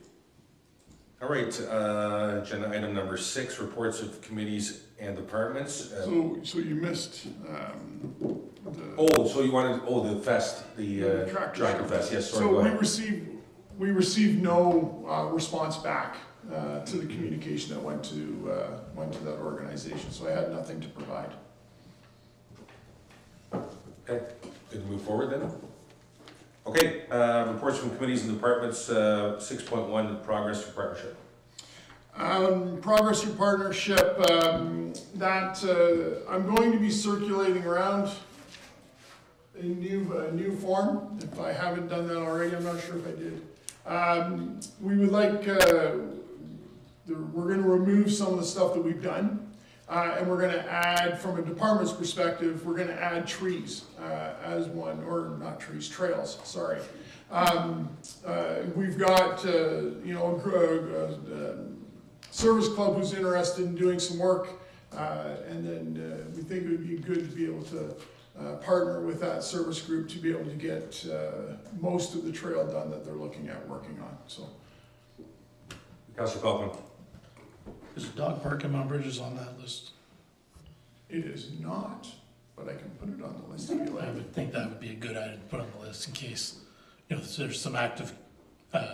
All right, agenda item number 6, reports of committees and departments. So you missed So you wanted, the fest, the tractor fest, yes, sorry, go So ahead. we received no response back to the communication that went to that organization, so I had nothing to provide. Okay, good to move forward then. Okay, reports from committees and departments, 6.1, progress for partnership. Progress through partnership, I'm going to be circulating around a new form. If I haven't done that already, I'm not sure if I did. We would like, we're going to remove some of the stuff that we've done, and we're going to add, from a department's perspective, we're going to add trees as one, or not trees, trails, sorry. We've got, service club who's interested in doing some work, and then we think it would be good to be able to partner with that service group to be able to get most of the trail done that they're looking at working on. So, Councillor Kaufman. Is dog park in Mount Bridges on that list? it is not, but I can put it on the list if you I like. would think that would be a good item to put on the list in case, there's some active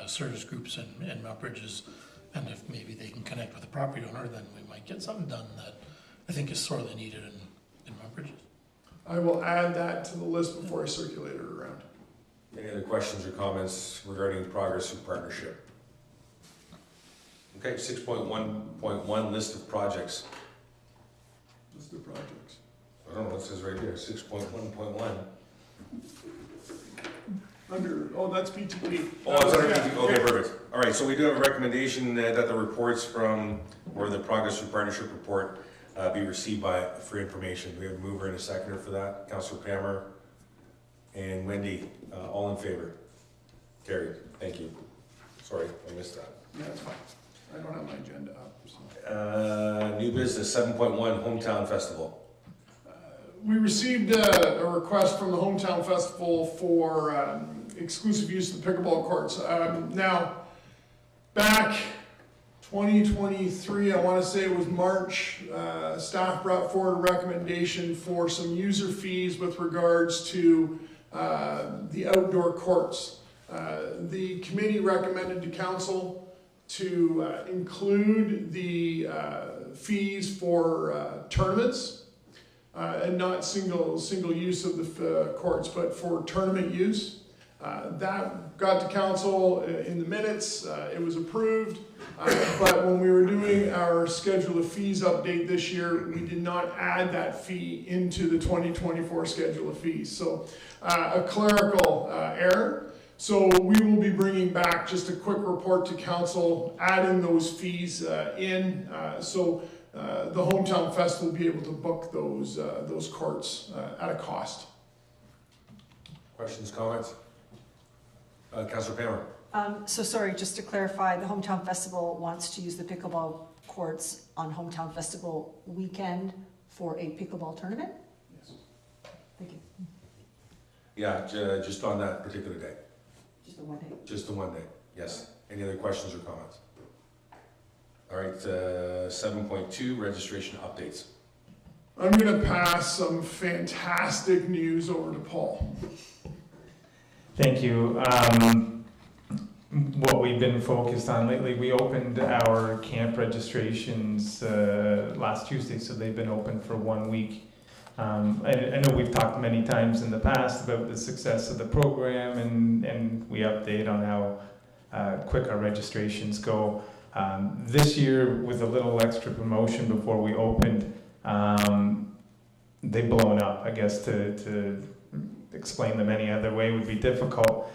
service groups in Mount Bridges, and if maybe they can connect with the property owner, then we might get something done that I think is sorely needed in Mount Bridges. I will add that to the list before I circulate it around. Any other questions or comments regarding progress and partnership? Okay, 6.1.1, list of projects. List of projects. I don't know what it says right here, 6.1.1. That's PTP. Oh, it's under Yeah, okay, yeah. perfect. All right, so we do have a recommendation that the reports from, or the progress and partnership report be received for information. We have a mover and a seconder for that. Councillor Pammer and Wendy, all in favor? Carried, thank you. Sorry, I missed that. Yeah, that's fine. I don't have my agenda up, so. New business, 7.1, Hometown Festival. We received a request from the Hometown Festival for exclusive use of the pickleball courts. Now, back 2023, I want to say it was March, staff brought forward a recommendation for some user fees with regards to the outdoor courts. The committee recommended to council to include the fees for tournaments. And not single use of the courts, but for tournament use. That got to council in the minutes, it was approved, but when we were doing our schedule of fees update this year, we did not add that fee into the 2024 schedule of fees. So a clerical error. So we will be bringing back just a quick report to council, adding those fees in, so the Hometown Fest will be able to book those courts at a cost. Questions, comments? Councillor Pammer. So sorry, just to clarify, the Hometown Festival wants to use the pickleball courts on Hometown Festival weekend for a pickleball tournament? Yes. Thank you. Yeah, just on that particular day, Just the one day. just the one day, yes. Any other questions or comments? All right, 7.2, registration updates. I'm gonna pass some fantastic news over to Paul. Thank you. What we've been focused on lately, we opened our camp registrations last Tuesday, so they've been open for 1 week. I know we've talked many times in the past about the success of the program, and we update on how quick our registrations go. This year, with a little extra promotion before we opened, they've blown up. I guess to explain them any other way would be difficult.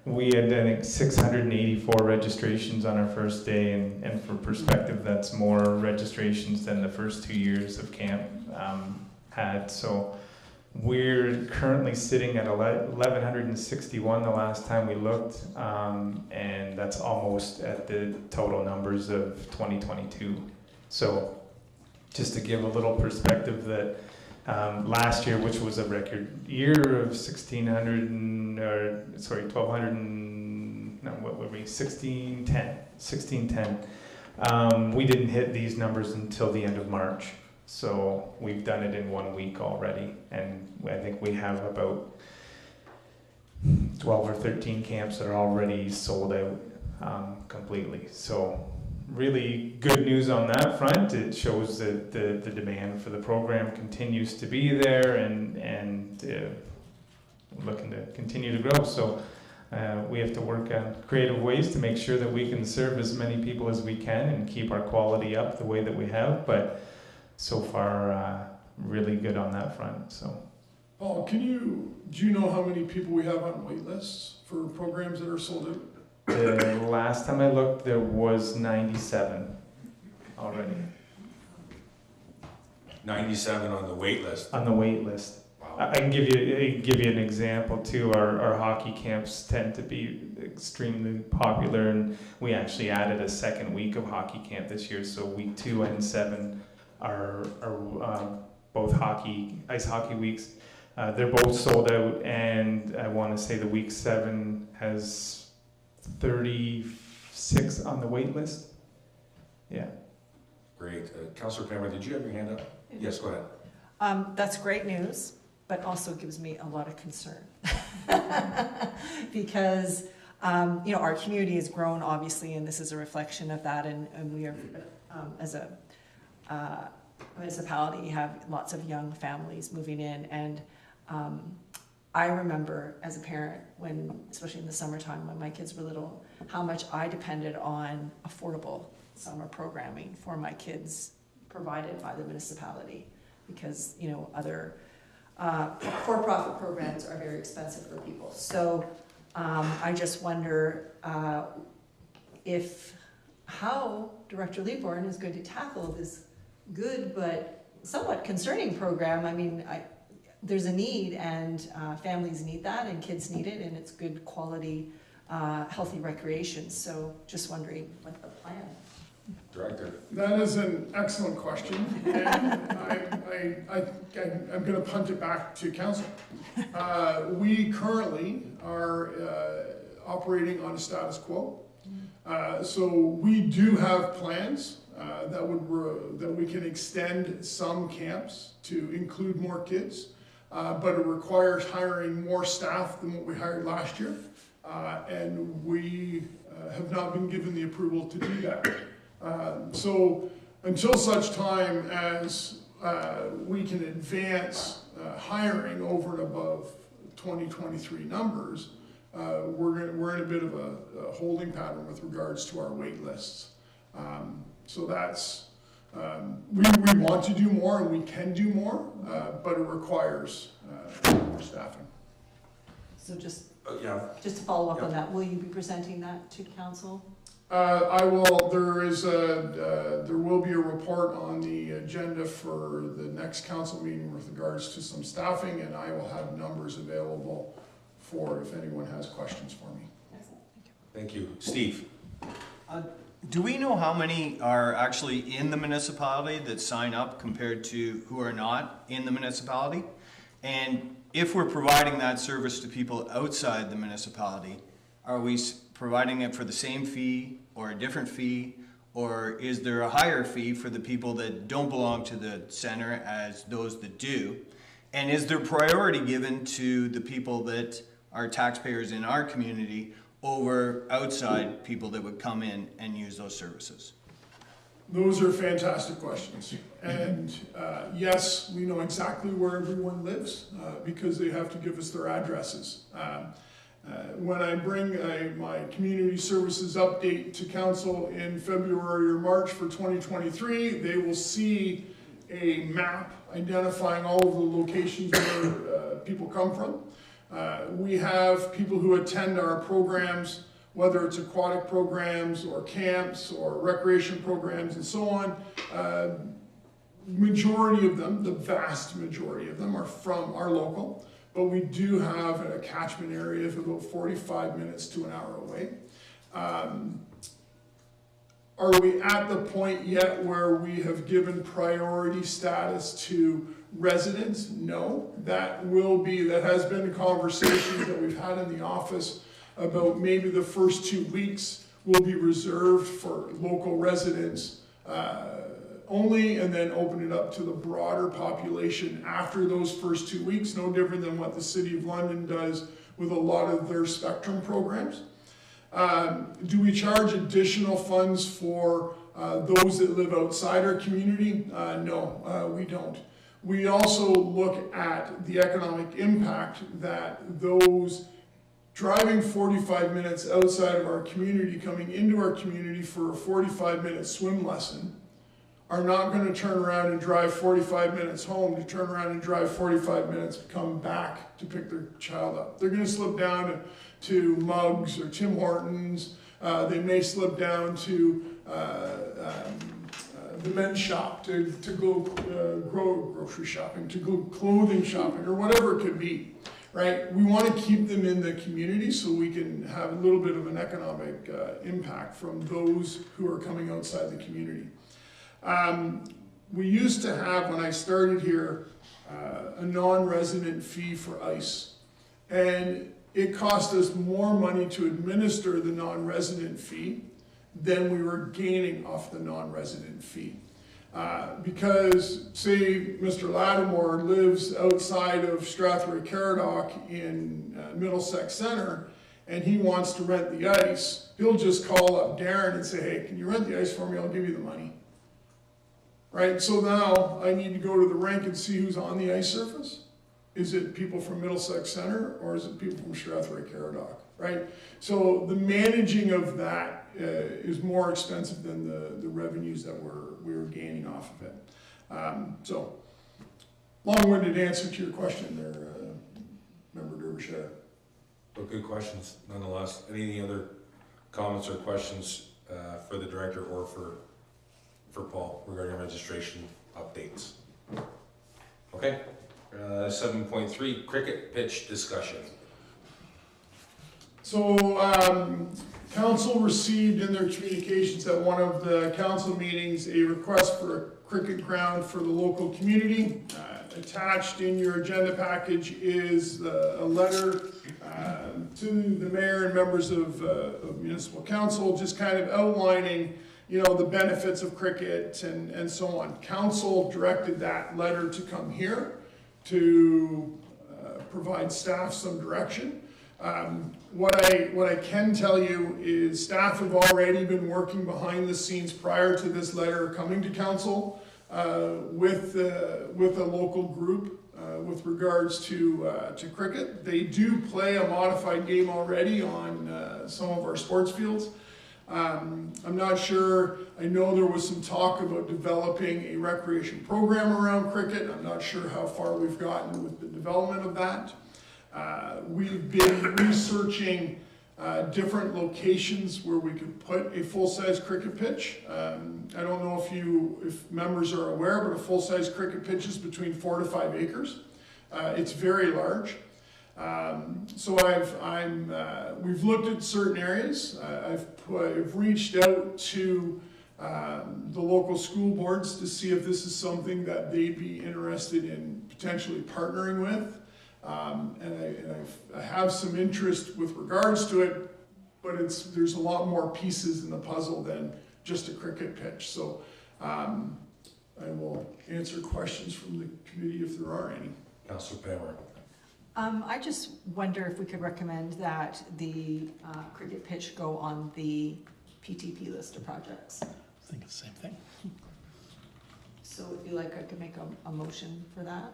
We had, I think, 684 registrations on our first day, and for perspective, that's more registrations than the first 2 years of camp had. So we're currently sitting at 1,161 the last time we looked, and that's almost at the total numbers of 2022. So just to give a little perspective that last year, which was a record year of 1610, we didn't hit these numbers until the end of March. So we've done it in 1 week already, and I think we have about 12 or 13 camps that are already sold out completely. So really good news on that front. It shows that the demand for the program continues to be there, and looking to continue to grow. So we have to work on creative ways to make sure that we can serve as many people as we can and keep our quality up the way that we have. But so far, really good on that front. So, Paul, do you know how many people we have on wait lists for programs that are sold out? the last time I looked, there was 97 already 97 on the wait list. on the wait list. Wow. I can give you an example too. Our hockey camps tend to be extremely popular, and we actually added a second week of hockey camp this year. So week 2 and 7 are both ice hockey weeks. They're both sold out, and I want to say the week 7 has 36 on the wait list. Yeah. Great. Councillor Pamela, did you have your hand up? Yes, go ahead. That's great news, but also gives me a lot of concern. Because, our community has grown, obviously, and this is a reflection of that, and we are, as a municipality, have lots of young families moving in, and I remember as a parent, especially in the summertime when my kids were little, how much I depended on affordable summer programming for my kids provided by the municipality, because other for-profit programs are very expensive for people. So I just wonder how Director Leaborn is going to tackle this good but somewhat concerning program. I mean, there's a need, and families need that, and kids need it, and it's good quality, healthy recreation. So just wondering what the plan. Director. That is an excellent question, and I'm going to punt it back to council. We currently are operating on a status quo, so we do have plans that we can extend some camps to include more kids, but it requires hiring more staff than what we hired last year, and we have not been given the approval to do that. So until such time as we can advance hiring over and above 2023 numbers, we're in a bit of a holding pattern with regards to our wait lists. So that's, we want to do more, and we can do more, but it requires more staffing. So just Yeah. to follow up on that, will you be presenting that to council? I will. There will be a report on the agenda for the next council meeting with regards to some staffing, and I will have numbers available for if anyone has questions for me. Excellent. Thank you. Thank you. Steve? Do we know how many are actually in the municipality that sign up compared to who are not in the municipality? And if we're providing that service to people outside the municipality, are we providing it for the same fee or a different fee? Or is there a higher fee for the people that don't belong to the center as those that do? And is there priority given to the people that are taxpayers in our community over outside people that would come in and use those services? Those are fantastic questions. And yes, we know exactly where everyone lives because they have to give us their addresses. When I bring my community services update to council in February or March for 2023, they will see a map identifying all of the locations where people come from. We have people who attend our programs, whether it's aquatic programs or camps or recreation programs and so on. Majority of them, the vast majority of them, are from our local, but we do have a catchment area of about 45 minutes to an hour away. Are we at the point yet where we have given priority status to residents? No. That has been a conversation that we've had in the office about maybe the first 2 weeks will be reserved for local residents only, and then open it up to the broader population after those first 2 weeks, no different than what the City of London does with a lot of their spectrum programs. Do we charge additional funds for those that live outside our community? No, we don't. We also look at the economic impact that those driving 45 minutes outside of our community, coming into our community for a 45-minute swim lesson, are not going to turn around and drive 45 minutes home, to turn around and drive 45 minutes to come back to pick their child up. They're going to slip down to Mugs or Tim Hortons. They may slip down to the men's shop to go grocery shopping, to go clothing shopping, or whatever it could be, right? We want to keep them in the community so we can have a little bit of an economic impact from those who are coming outside the community. We used to have, when I started here, a non-resident fee for ice. And it cost us more money to administer the non-resident fee than we were gaining off the non-resident fee. Because, say, Mr. Lattimore lives outside of Strathroy-Caradoc in Middlesex Center, and he wants to rent the ice, he'll just call up Darren and say, hey, can you rent the ice for me? I'll give you the money. Right, so now I need to go to the rink and see who's on the ice surface. Is it people from Middlesex Center or is it people from Strathroy-Caradoc, right? So the managing of that is more expensive than the revenues that we were gaining off of it. So long-winded answer to your question there, Member Derbyshire. Well, good questions nonetheless. Any other comments or questions for the director or for Paul regarding registration updates? Okay, 7.3, cricket pitch discussion. So council received in their communications at one of the council meetings a request for a cricket ground for the local community. Attached in your agenda package is a letter to the mayor and members of municipal council, just kind of outlining the benefits of cricket and so on. Council directed that letter to come here to provide staff some direction. What I can tell you is staff have already been working behind the scenes prior to this letter coming to council with a local group with regards to cricket. They do play a modified game already on some of our sports fields. I'm not sure, I know there was some talk about developing a recreation program around cricket. I'm not sure how far we've gotten with the development of that. We've been researching different locations where we could put a full-size cricket pitch. I don't know if members are aware, but a full-size cricket pitch is between 4 to 5 acres. It's very large. So we've looked at certain areas. I've reached out to the local school boards to see if this is something that they'd be interested in potentially partnering with. And I have some interest with regards to it, but there's a lot more pieces in the puzzle than just a cricket pitch. So I will answer questions from the committee if there are any. Councillor Pammer. I just wonder if we could recommend that the cricket pitch go on the PTP list of projects. I think it's the same thing. So if you like, I could make a motion for that?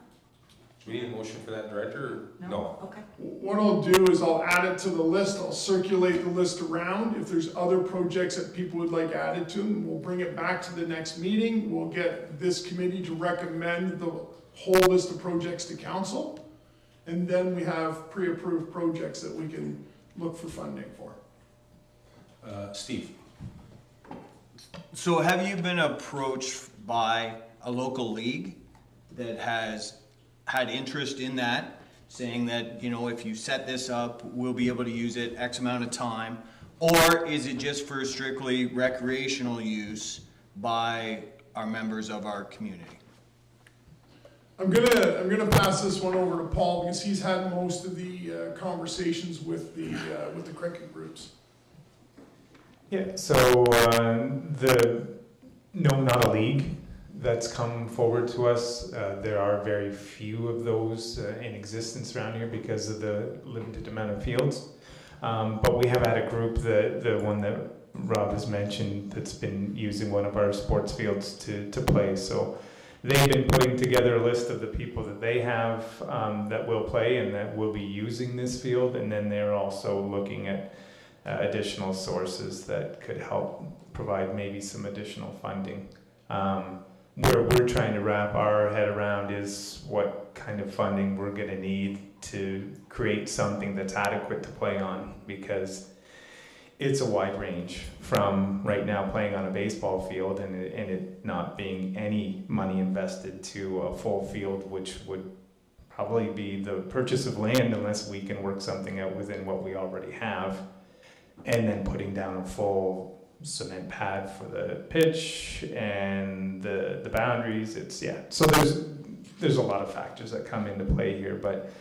Do we need a motion for that, Director? No. Okay. What I'll do is I'll add it to the list. I'll circulate the list around. If there's other projects that people would like added to them, we'll bring it back to the next meeting. We'll get this committee to recommend the whole list of projects to council. And then we have pre-approved projects that we can look for funding for. Steve. So have you been approached by a local league that has had interest in that, saying that, you know, if you set this up, we'll be able to use it X amount of time? Or is it just for strictly recreational use by our members of our community? I'm gonna pass this one over to Paul because he's had most of the conversations with the cricket groups. Yeah, so not a league that's come forward to us. There are very few of those in existence around here because of the limited amount of fields. But we have had a group, the one that Rob has mentioned, that's been using one of our sports fields to play. So they've been putting together a list of the people that they have that will play and that will be using this field, and then they're also looking at additional sources that could help provide maybe some additional funding. Where we're trying to wrap our head around is what kind of funding we're going to need to create something that's adequate to play on, because it's a wide range from right now playing on a baseball field and it not being any money invested to a full field, which would probably be the purchase of land unless we can work something out within what we already have, and then putting down a full cement pad for the pitch and the boundaries. So there's a lot of factors that come into play here, but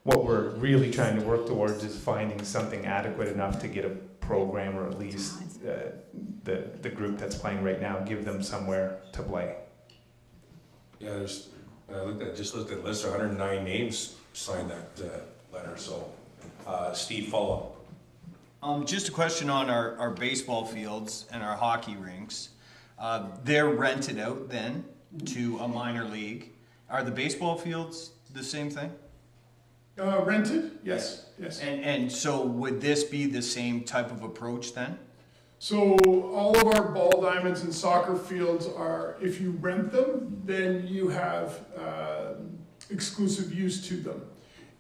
what we're really trying to work towards is finding something adequate enough to get a program, or at least the group that's playing right now, give them somewhere to play. Yeah, just looked at the list, 109 names signed that letter, so Steve, follow up. Just a question on our baseball fields and our hockey rinks. They're rented out then to a minor league. Are the baseball fields the same thing? Rented? Yes. And so would this be the same type of approach then? So all of our ball diamonds and soccer fields are, if you rent them, then you have exclusive use to them.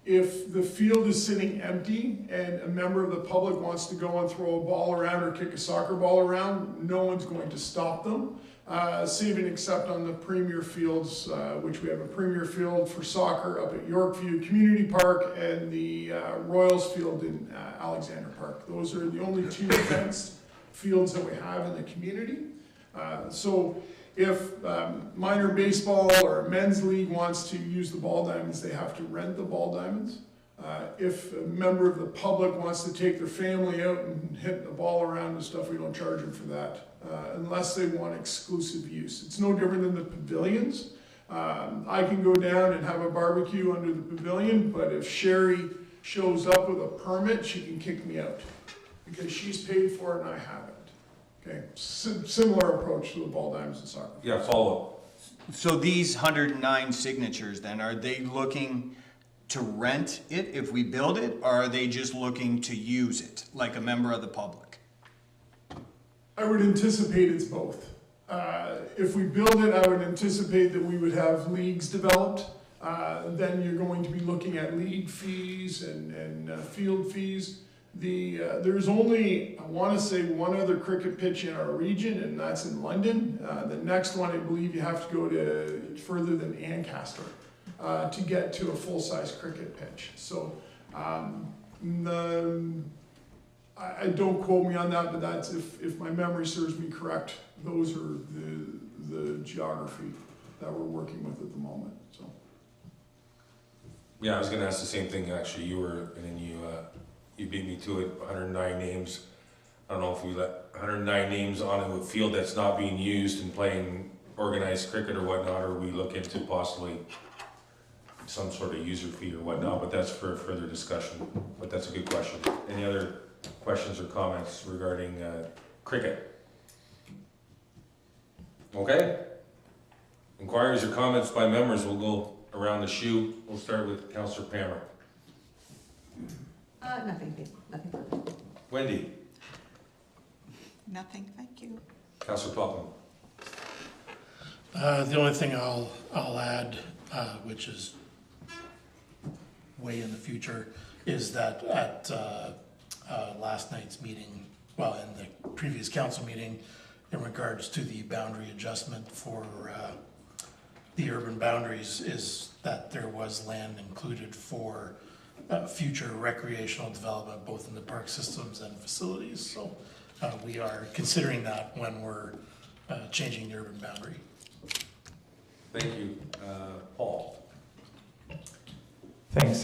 If the field is sitting empty and a member of the public wants to go and throw a ball around or kick a soccer ball around, no one's going to stop them, save and except on the premier fields, which we have a premier field for soccer up at Yorkview Community Park and the Royals field in Alexander Park. Those are the only two fenced fields that we have in the community. So if minor baseball or men's league wants to use the ball diamonds, they have to rent the ball diamonds. If a member of the public wants to take their family out and hit the ball around and stuff, we don't charge them for that, unless they want exclusive use. It's no different than the pavilions. I can go down and have a barbecue under the pavilion, but if Sherry shows up with a permit, she can kick me out because she's paid for it and I haven't. Okay, similar approach to the ball diamonds and soccer. Yeah, follow up. So these 109 signatures then, are they looking to rent it if we build it, or are they just looking to use it like a member of the public? I would anticipate it's both. If we build it, I would anticipate that we would have leagues developed. Then you're going to be looking at league fees and field fees. There's only, I want to say, one other cricket pitch in our region, and that's in London. The next one, I believe you have to go to further than Ancaster to get to a full-size cricket pitch. So I don't quote me on that, but that's, if my memory serves me correct, those are the geography that we're working with at the moment, so. Yeah, I was gonna ask the same thing, actually, and then you beat me to it, 109 names. I don't know if we let 109 names on a field that's not being used and playing organized cricket or whatnot, or we look into possibly some sort of user fee or whatnot, but that's for further discussion, but that's a good question. Any other questions or comments regarding cricket? Okay. Inquiries or comments by members, we'll go around the shoe. We'll start with Councillor Palmer. Nothing further. Wendy. Nothing, thank you. Councillor Pelton. The only thing I'll add, which is way in the future, is that at last night's meeting, well, in the previous council meeting, in regards to the boundary adjustment for the urban boundaries, is that there was land included for future recreational development, both in the park systems and facilities. So we are considering that when we're changing the urban boundary. Thank you. Paul. Thanks.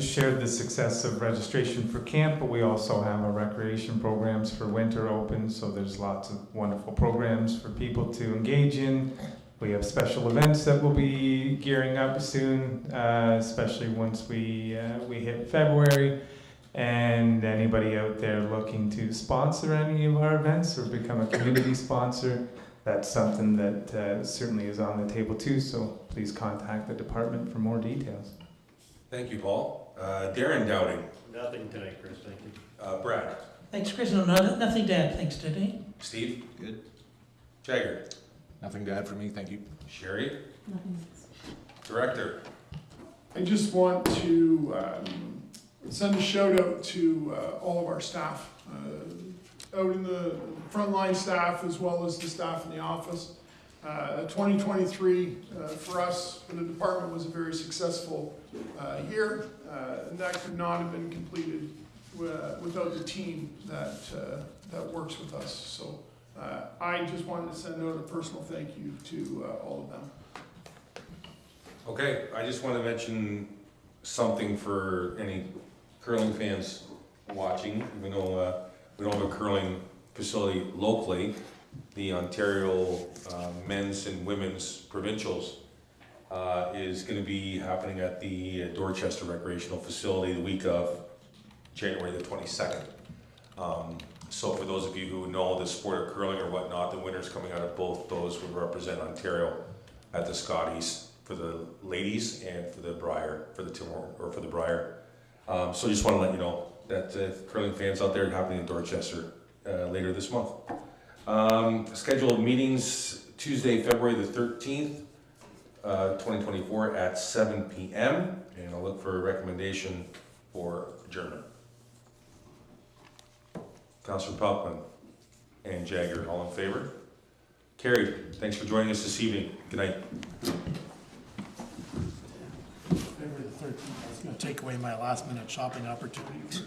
Shared the success of registration for camp, but we also have our recreation programs for winter open, so there's lots of wonderful programs for people to engage in. We have special events that will be gearing up soon, especially once we hit February. And anybody out there looking to sponsor any of our events or become a community sponsor, that's something that certainly is on the table too, so please contact the department for more details. Thank you, Paul. Darren Dowding. Nothing tonight, Chris, thank you. Brad. Thanks, Chris. No, nothing to add. Thanks today. Steve. Good. Jagger. Nothing to add for me, thank you. Sherry. Nothing. Director. I just want to send a shout out to all of our staff, out in the frontline staff as well as the staff in the office. 2023 for us, for the department, was a very successful year, and that could not have been completed without the team that works with us. So I just wanted to send out a personal thank you to all of them. Okay, I just want to mention something for any curling fans watching, even though we don't have a curling facility locally. The Ontario men's and women's provincials is going to be happening at the Dorchester Recreational Facility the week of January the 22nd. So for those of you who know the sport of curling or whatnot, the winners coming out of both those would represent Ontario at the Scotties for the ladies and for the Briar, for the Timor, or for the Briar. So just want to let you know that curling fans out there, happening in Dorchester later this month. Scheduled meetings Tuesday, February the 13th, 2024 at 7 p.m. And I'll look for a recommendation for adjournment. Councillor Pelkman and Jagger, all in favor? Carried. Thanks for joining us this evening. Good night. February the 13th, I was gonna take away my last minute shopping opportunity.